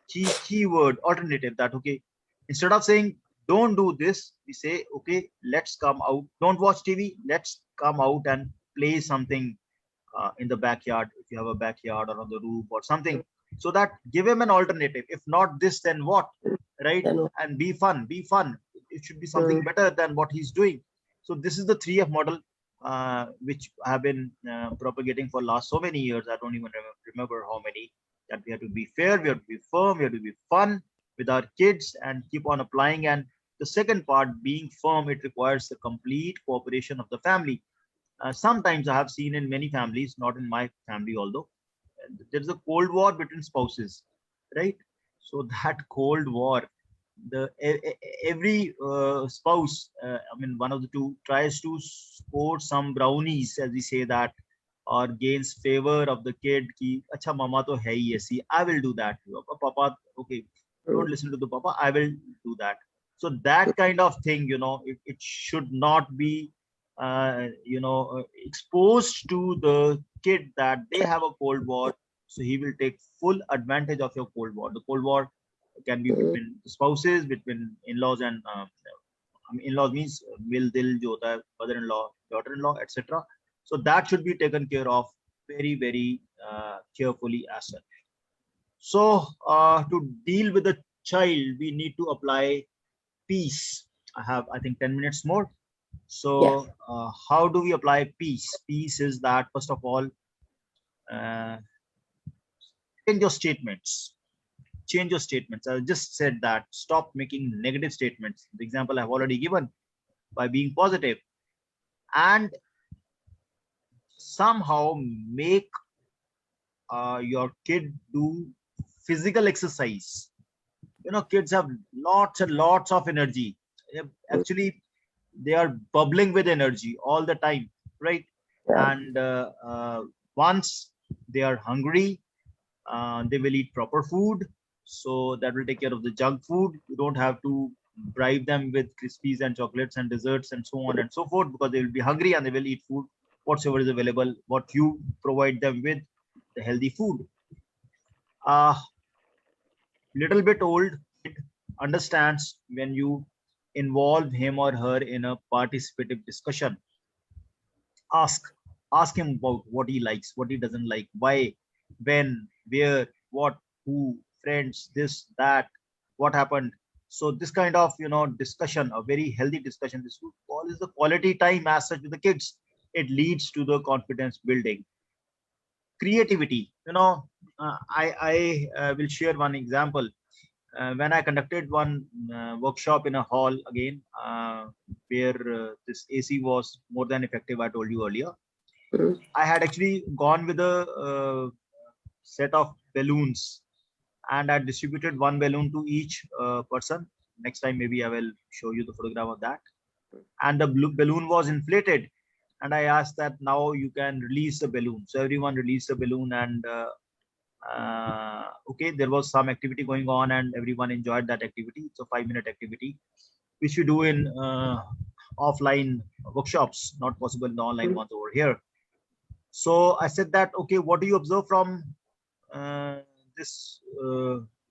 key word, alternative. That, okay, instead of saying don't do this, we say, okay, let's come out, don't watch TV, let's come out and play something in the backyard, if you have a backyard, or on the roof or something. So that give him an alternative. If not this, then what, right? Then what? And be fun. It should be something better than what he's doing. So this is the 3F model, which I have been propagating for last so many years. I don't even remember how many. That we have to be fair, we have to be firm, we have to be fun with our kids, and keep on applying. And the second part, being firm, it requires the complete cooperation of the family. Sometimes I have seen in many families, not in my family, although there's a cold war between spouses, right? So that cold war, every spouse, I mean, one of the two tries to score some brownies, as we say that, or gains favor of the kid. Ki, acha, mama to hai aisi, I will do that. Papa, okay, don't listen to the papa, I will do that. So that kind of thing, it should not be, exposed to the kid that they have a cold war. So he will take full advantage of your cold war. The cold war can be between spouses, between in-laws and in-laws means mil dil jo hota hai, mother-in-law, daughter-in-law, etc. So that should be taken care of very, very carefully as such. So to deal with the child, we need to apply peace. I have, I think, 10 minutes more. So how do we apply peace? Peace is that, first of all, change your statements. Change your statements. I just said that. Stop making negative statements. The example I've already given, by being positive. And somehow make your kid do physical exercise. Kids have lots and lots of energy. Actually, they are bubbling with energy all the time, right? And once they are hungry, they will eat proper food. So that will take care of the junk food. You don't have to bribe them with crispies and chocolates and desserts and so on and so forth, because they will be hungry and they will eat food whatsoever is available, what you provide them with, the healthy food. Little bit old kid understands when you involve him or her in a participative discussion. Ask him about what he likes, what he doesn't like, why, when, where, what, who, friends, this, that, what happened. So this kind of discussion, a very healthy discussion, this is the quality time as such with the kids. It leads to the confidence building. Creativity, I will share one example. When I conducted one workshop in a hall again, where this AC was more than effective, I told you earlier. I had actually gone with a set of balloons, and I distributed one balloon to each person. Next time, maybe I will show you the photograph of that. And the blue balloon was inflated. And I asked that now you can release the balloon. So everyone released the balloon, and okay, there was some activity going on and everyone enjoyed that activity. It's a 5-minute activity which we do in offline workshops, not possible in the online ones over here. So I said that, okay, what do you observe from this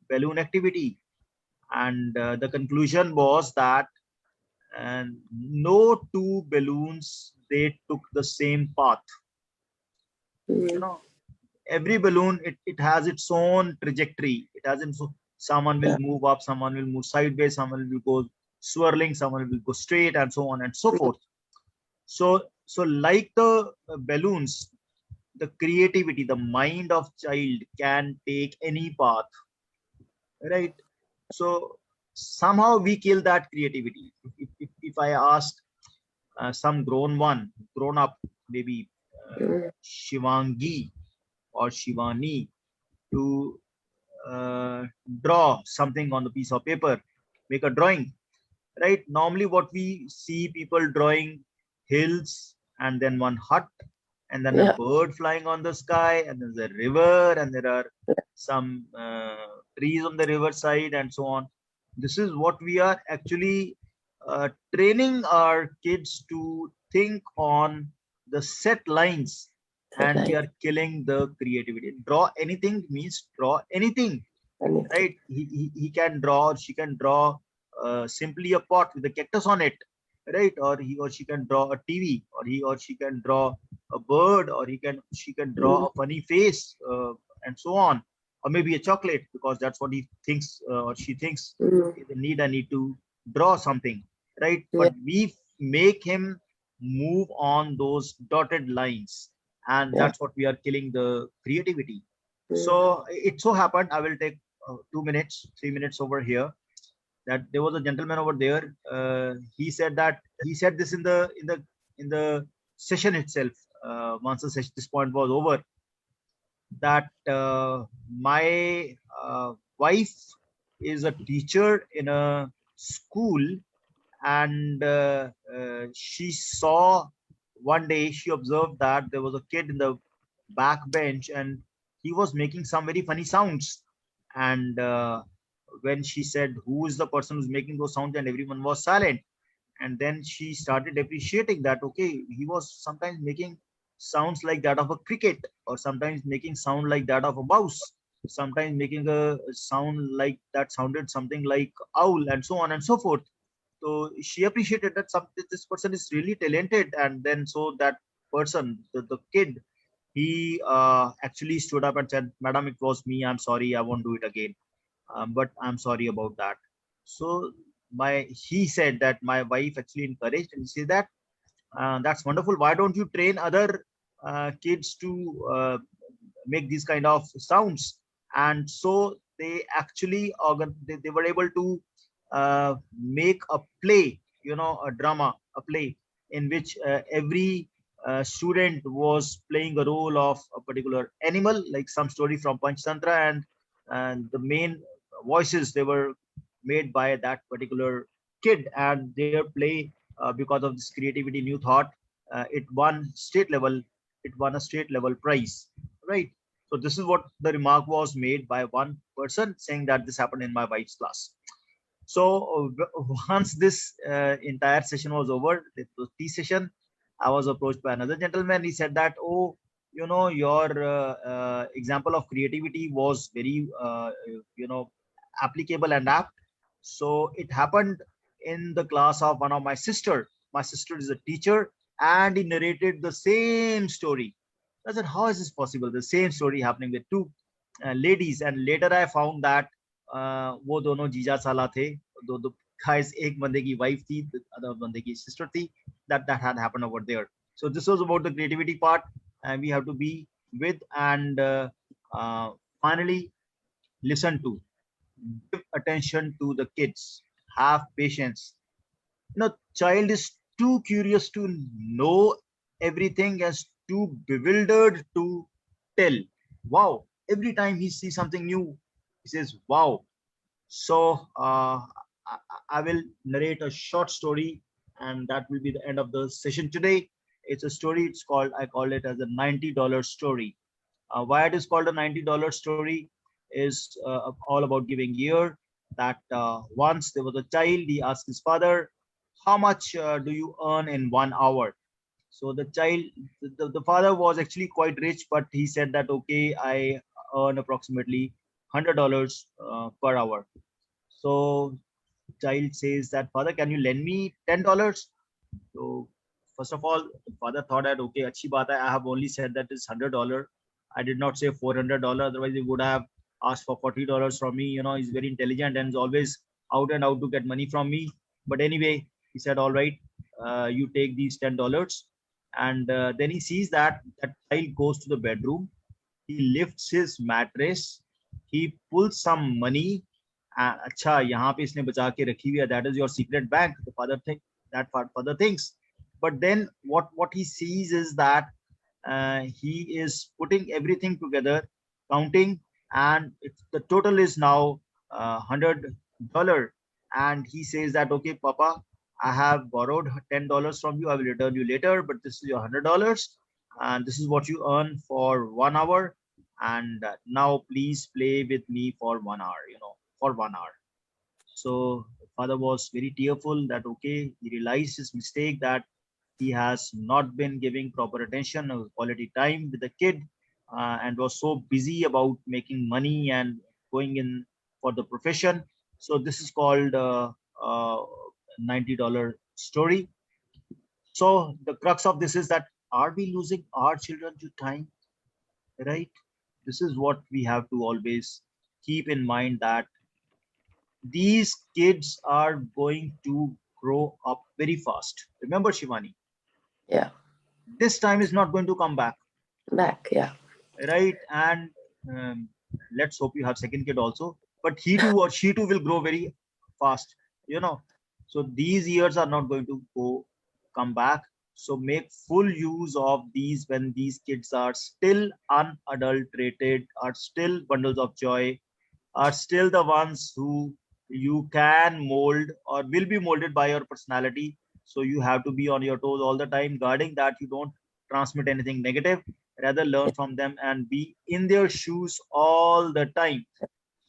balloon activity? And the conclusion was that no two balloons, they took the same path. Every balloon, it has its own trajectory. It has someone will move up, someone will move sideways, someone will go swirling, someone will go straight, and so on and so forth. So like the balloons, the creativity, the mind of child can take any path, right? So somehow we kill that creativity. If I ask some grown up, maybe Shivangi or Shivani, to draw something on the piece of paper, make a drawing, right? Normally what we see people drawing hills, and then one hut, and then a bird flying on the sky, and there's a river, and there are some trees on the river side, and so on. This is what we are actually training our kids to think on the set lines, and we are killing the creativity. Draw anything means draw anything, right? He can draw, or she can draw simply a pot with a cactus on it, right? Or he or she can draw a TV, or he or she can draw a bird, or she can draw a funny face, and so on, or maybe a chocolate, because that's what he thinks or she thinks. I need to draw something, right? But we make him move on those dotted lines, and that's what we are killing the creativity. So it so happened, I will take 2 minutes, 3 minutes over here, that there was a gentleman over there. He said this in the session itself. Once the session, this point was over, that my wife is a teacher in a school, and she saw one day, she observed that there was a kid in the back bench, and he was making some very funny sounds, and when she said, who is the person who's making those sounds, and everyone was silent. And then she started appreciating that, okay, he was sometimes making sounds like that of a cricket, or sometimes making sound like that of a mouse, sometimes making a sound like that sounded something like owl, and so on and so forth. So she appreciated that this person is really talented. And then so that person, the kid, he actually stood up and said, madam, it was me, I'm sorry, I won't do it again, but I'm sorry about that. So he said that my wife actually encouraged, and she said that that's wonderful, why don't you train other kids to make these kind of sounds. And so they actually they were able to make a play, a drama, a play in which every student was playing a role of a particular animal, like some story from Panchtantra, and the main voices, they were made by that particular kid. And their play, because of this creativity, new thought, it won a state level prize, right? So this is what the remark was made by one person, saying that this happened in my wife's class. So once this entire session was over, the tea session, I was approached by another gentleman. He said that, oh, your example of creativity was very, applicable and apt. So it happened in the class of one of my sister. My sister is a teacher, and he narrated the same story. I said, how is this possible? The same story happening with two ladies. And later I found that वो दोनों जीजा साला थे, दो guys, एक बंदे की wife थी, the other बंदे की sister थी. That had happened over there. So this was about the creativity part, and we have to be with and finally listen to, give attention to the kids, have patience. Child is too curious to know everything, as too bewildered to tell. Wow, every time he sees something new, he says wow. So I will narrate a short story, and that will be the end of the session today. It's a story, I call it as a $90 story. Why it is called a $90 story is all about giving ear. That once there was a child, he asked his father, how much do you earn in 1 hour? So the child, the father was actually quite rich, but he said that, okay, I earn approximately $100 per hour. So child says that, father, can you lend me $10? So first of all, father thought that, okay, achhi baat hai, I have only said that it's $100. I did not say $400. Otherwise, he would have asked for $40 from me. He's very intelligent and is always out and out to get money from me. But anyway, he said, all right, you take these $10. And then he sees that child goes to the bedroom. He lifts his mattress. He pulls some money. अच्छा, यहाँ पे इसने बचा के रखी हुई है. That is your secret bank. The father thinks. But then what he sees is that he is putting everything together, counting, and the total is now $100. And he says that, okay, Papa, I have borrowed $10 from you. I will return you later, but this is your $100, and this is what you earn for 1 hour. And now please play with me for 1 hour, for 1 hour. So father was very tearful that, okay, he realized his mistake, that he has not been giving proper attention or quality time with the kid, and was so busy about making money and going in for the profession. So this is called $90 story. So the crux of this is that, are we losing our children to time? Right? This is what we have to always keep in mind, that these kids are going to grow up very fast. Remember, Shivani? Yeah. This time is not going to come back. Yeah. Right? And let's hope you have second kid also. But he too or she too will grow very fast. So these years are not going to come back. So make full use of these when these kids are still unadulterated, are still bundles of joy, are still the ones who you can mold or will be molded by your personality. So you have to be on your toes all the time, guarding that you don't transmit anything negative, rather learn from them and be in their shoes all the time.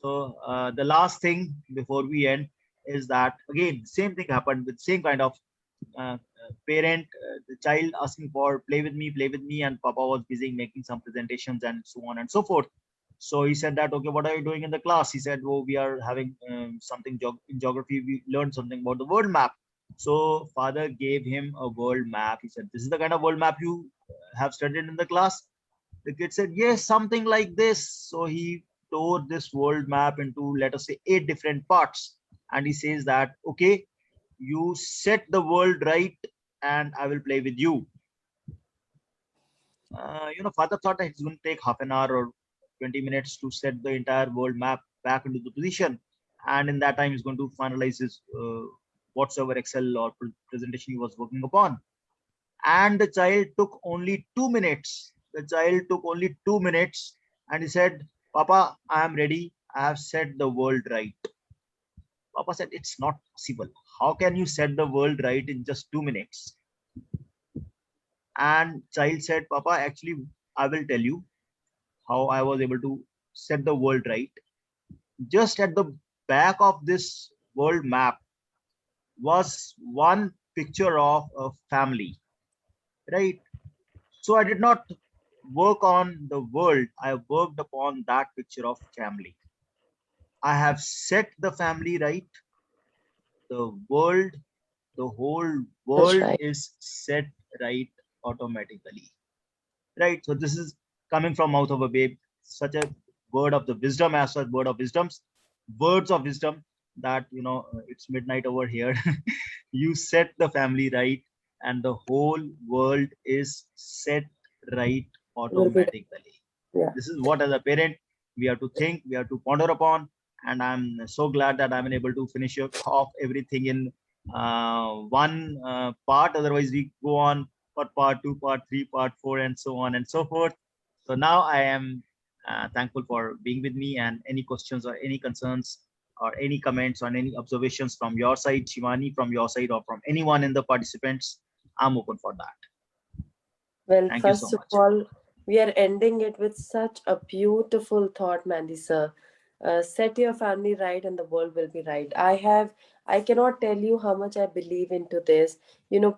So the last thing before we end is that again same thing happened with same kind of parent, the child asking for play with me, and Papa was busy making some presentations and so on and so forth. So he said that, okay, what are you doing in the class? He said, oh, we are having something in geography. We learned something about the world map. So father gave him a world map. He said, this is the kind of world map you have studied in the class. The kid said, yes, something like this. So he tore this world map into, let us say, 8 different parts. And he says that, okay, you set the world right and I will play with you. Father thought that it's going to take half an hour or 20 minutes to set the entire world map back into the position. And in that time, he's going to finalize his whatsoever Excel or presentation he was working upon. And the child took only 2 minutes. The child took only 2 minutes and he said, Papa, I am ready. I have set the world right. Papa said, it's not possible. How can you set the world right in just 2 minutes? And child said, Papa, actually, I will tell you how I was able to set the world right. Just at the back of this world map was one picture of a family, right? So I did not work on the world. I worked upon that picture of family. I have set the family right. The world, the whole world right. is set right automatically, right? So this is coming from mouth of a babe, such a word of the wisdom, as such word of wisdoms, words of wisdom that, it's midnight over here. You set the family right and the whole world is set right Will be, automatically. yeah. This is what as a parent we have to think, we have to ponder upon. And I'm so glad that I'm able to finish off everything in one part. Otherwise we go on for part 2, part 3, part 4, and so on and so forth. So now I am thankful for being with me, and any questions or any concerns or any comments or any observations from your side, Shivani, from your side, or from anyone in the participants, I'm open for that. Well, Thank you so first of much. all, we are ending it with such a beautiful thought, Mandy sir. Set your family right and the world will be right. I cannot tell you how much I believe into this.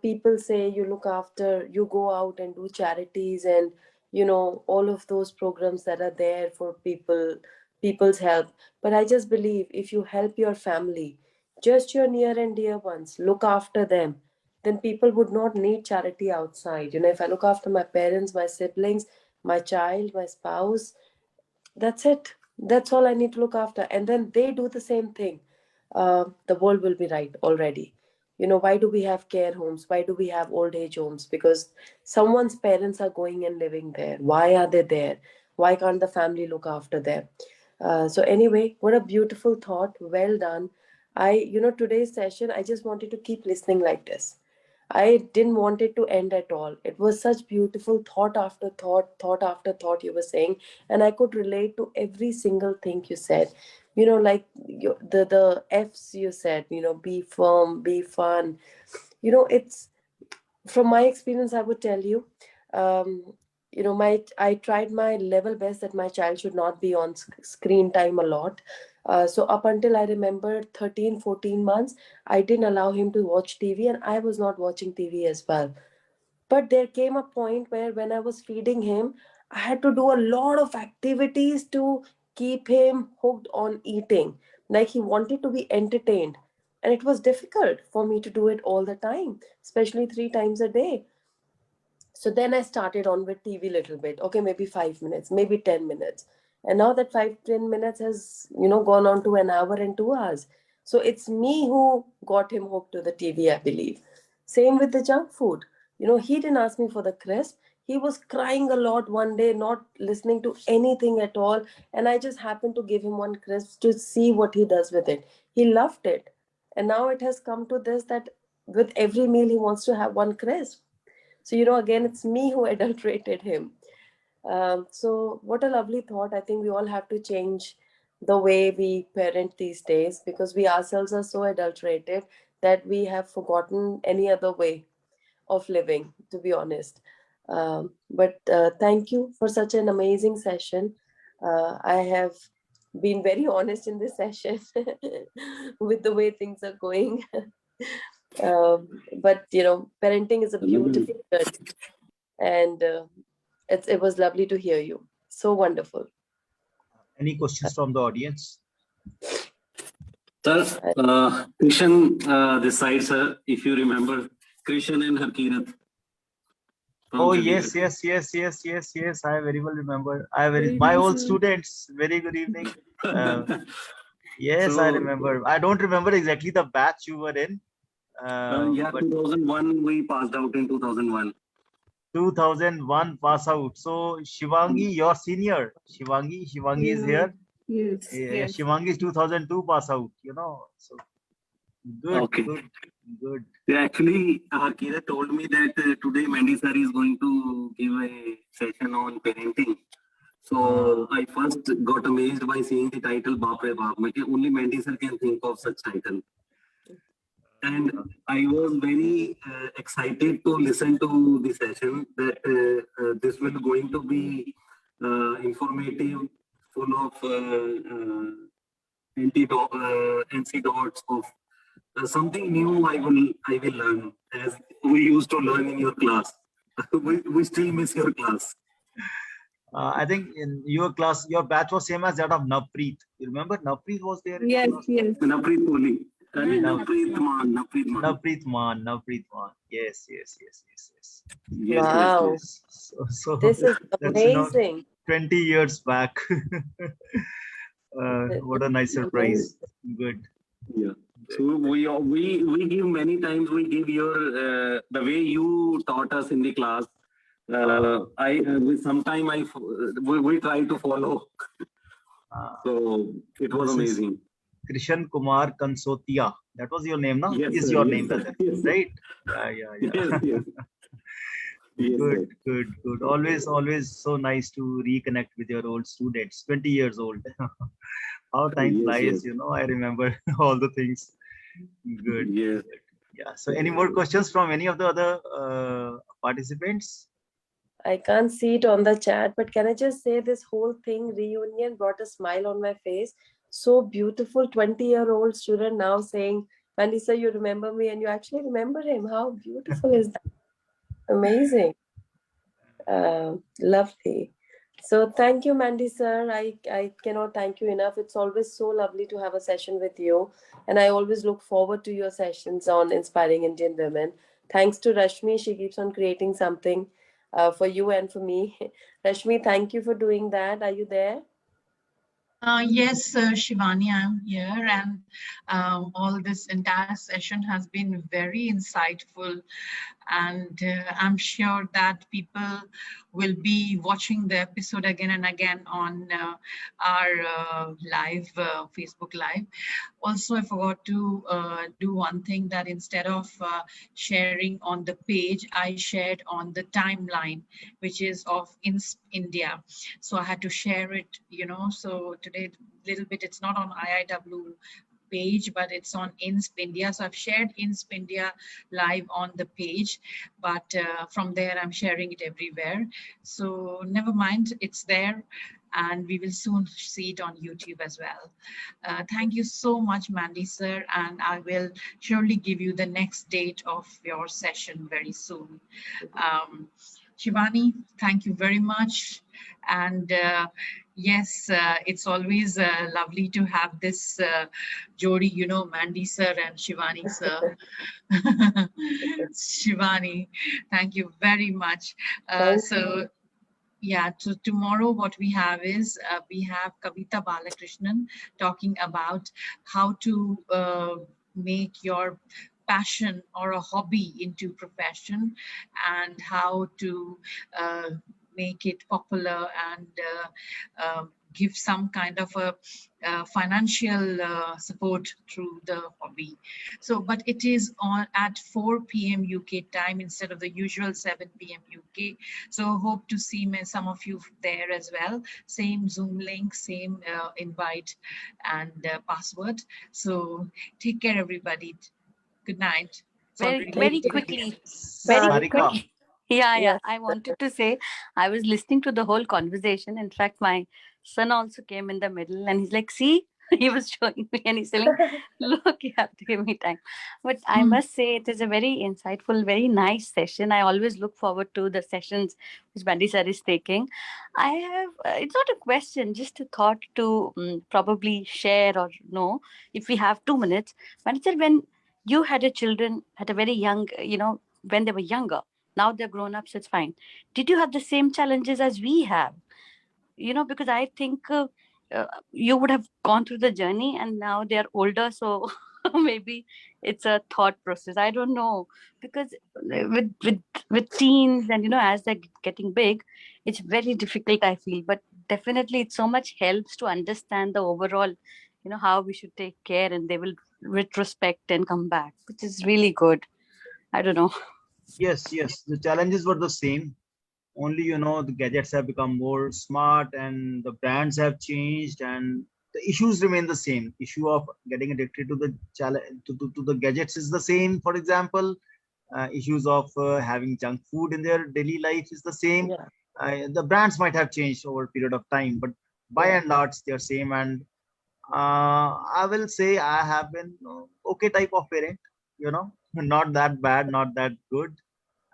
People say you look after, you go out and do charities and, all of those programs that are there for people's help. But I just believe if you help your family, just your near and dear ones, look after them, then people would not need charity outside. If I look after my parents, my siblings, my child, my spouse, that's it. That's all I need to look after. And then they do the same thing. The world will be right already. Why do we have care homes? Why do we have old age homes? Because someone's parents are going and living there. Why are they there? Why can't the family look after them? So anyway, what a beautiful thought. Well done. Today's session, I just wanted to keep listening like this. I didn't want it to end at all. It was such beautiful thought after thought, thought after thought you were saying, and I could relate to every single thing you said. Like the F's you said. Be firm, be fun. It's from my experience. I would tell you, my I tried my level best that my child should not be on screen time a lot. So up until I remember 13, 14 months, I didn't allow him to watch TV, and I was not watching TV as well. But there came a point where when I was feeding him, I had to do a lot of activities to keep him hooked on eating. Like he wanted to be entertained. And it was difficult for me to do it all the time, especially 3 times a day. So then I started on with TV little bit. Okay, maybe 5 minutes, maybe 10 minutes. And now that 5, 10 minutes has, gone on to an hour and 2 hours. So it's me who got him hooked to the TV, I believe. Same with the junk food. He didn't ask me for the crisp. He was crying a lot one day, not listening to anything at all. And I just happened to give him one crisp to see what he does with it. He loved it. And now it has come to this that with every meal, he wants to have one crisp. So, again, it's me who adulterated him. So, what a lovely thought. I think we all have to change the way we parent these days because we ourselves are so adulterated that we have forgotten any other way of living, to be honest. But thank you for such an amazing session. I have been very honest in this session with the way things are going. But parenting is a beautiful journey, and it was lovely to hear you. So wonderful. Any questions from the audience? Sir, Krishan, this side, sir, if you remember, Krishan and Hakirat. Oh, yes. I very well remember. My old students. Very good evening. Yes, I remember. I don't remember exactly the batch you were in. Yeah, but 2001, we passed out in 2001. 2001 pass out. So Shivangi, your senior. Shivangi is here. Yes. Yes. Shivangi is 2002 pass out. So good. Okay. Good. Yeah, actually, Hakirat told me that today Mandy sir is going to give a session on parenting. So I first got amazed by seeing the title Baap Re Baap. Only Mandy sir can think of such title. And I was very excited to listen to the session, that this will going to be informative, full of antidotes of something new. I will learn, as we used to learn in your class. we still miss your class. I think in your class, your batch was same as that of Navpreet. You remember Navpreet was there? Yes. Navpreet Kohli. Navpreet Man. Yes. Wow. So This is that's, amazing. 20 years back. What a nice surprise. Good. Yeah. So we give many times, we give your the way you taught us in the class. We try to follow. So it was amazing. Krishan Kumar Kansotia. That was your name, no? Yes, is sir, your yes, name, sir. yes, right? Yeah. Yes. Yes, Good. Always so nice to reconnect with your old students. 20 years old. How time flies, I remember all the things. Good. Yes. Yeah. So any more questions from any of the other participants? I can't see it on the chat, but can I just say, this whole thing, reunion, brought a smile on my face. So beautiful. 20-year-old student now saying, Mandy sir, you remember me, and you actually remember him. How beautiful is that? Amazing. Lovely. So thank you, Mandy sir. I cannot thank you enough. It's always so lovely to have a session with you. And I always look forward to your sessions on inspiring Indian women. Thanks to Rashmi, she keeps on creating something for you and for me. Rashmi, thank you for doing that. Are you there? Yes, Shivani, I'm here, and all this entire session has been very insightful, and I'm sure that people will be watching the episode again and again on our live Facebook Live. Also, I forgot to do one thing, that instead of sharing on the page, I shared on the timeline, which is of India. So I had to share it, so today, little bit, it's not on IIW page, but it's on INSP India. So I've shared INSP India live on the page, but from there I'm sharing it everywhere. So never mind, it's there, and we will soon see it on YouTube as well. Thank you so much, Mandy sir, and I will surely give you the next date of your session very soon. Shivani, thank you very much. And yes, it's always lovely to have this Jodi, Mandy sir and Shivani sir. Shivani, thank you very much. So tomorrow what we have is, we have Kavita Balakrishnan talking about how to make your passion or a hobby into profession, and how to make it popular, and give some kind of a financial support through the hobby. So, but it is on at 4 p.m. UK time instead of the usual 7 p.m. UK. So hope to see some of you there as well. Same Zoom link, same invite and password. So take care, everybody. Good night. Very quickly. Sarika. Yeah. I wanted to say, I was listening to the whole conversation. In fact, my son also came in the middle, and he's like, see, he was showing me and he's telling, look, you have to give me time. But I must say, it is a very insightful, very nice session. I always look forward to the sessions which Bandy sir is taking. I have, it's not a question, just a thought to probably share or know if we have 2 minutes. Bandy sir, when you had a children at a very young, when they were younger, now they're grown up, so it's fine. Did you have the same challenges as we have? Because I think you would have gone through the journey and now they're older, so maybe it's a thought process, I don't know. Because with teens and as they're getting big, it's very difficult, I feel. But definitely it so much helps to understand the overall, how we should take care, and they will retrospect and come back, which is really good. I don't know. Yes, yes, the challenges were the same. Only, the gadgets have become more smart and the brands have changed, and the issues remain the same. Issue of getting addicted to the to the gadgets is the same. For example, issues of having junk food in their daily life is the same. Yeah. The brands might have changed over a period of time, but by Yeah. and large they're same. And I will say I have been okay type of parent, not that bad, not that good.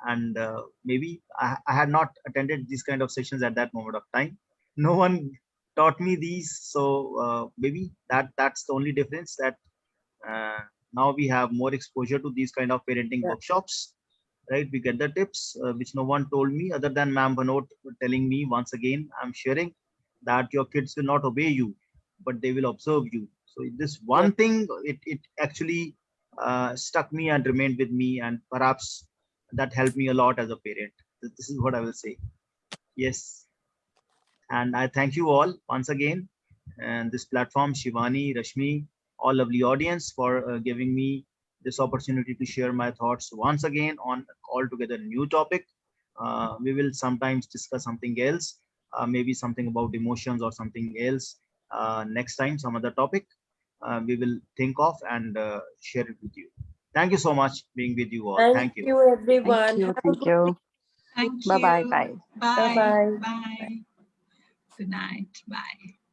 And maybe I had not attended these kind of sessions at that moment of time. No one taught me these, so maybe that's the only difference, that uh, now we have more exposure to these kind of parenting Yeah. workshops, right? We get the tips which no one told me other than Ma'am Bhanot telling me. Once again, I'm sharing that your kids will not obey you, but they will observe you. So this Yeah. one thing, it actually stuck me and remained with me, and perhaps that helped me a lot as a parent. This is what I will say. Yes. And I thank you all once again, and this platform, Shivani, Rashmi, all lovely audience, for giving me this opportunity to share my thoughts once again on altogether new topic. We will sometimes discuss something else, maybe something about emotions or something else. Next time, some other topic we will think of and share it with you. Thank you so much being with you all. Thank Thank you. you, everyone. Have a Thank good you. Thank Bye bye. you. Bye. Bye. Bye-bye. Bye. Good night. Bye.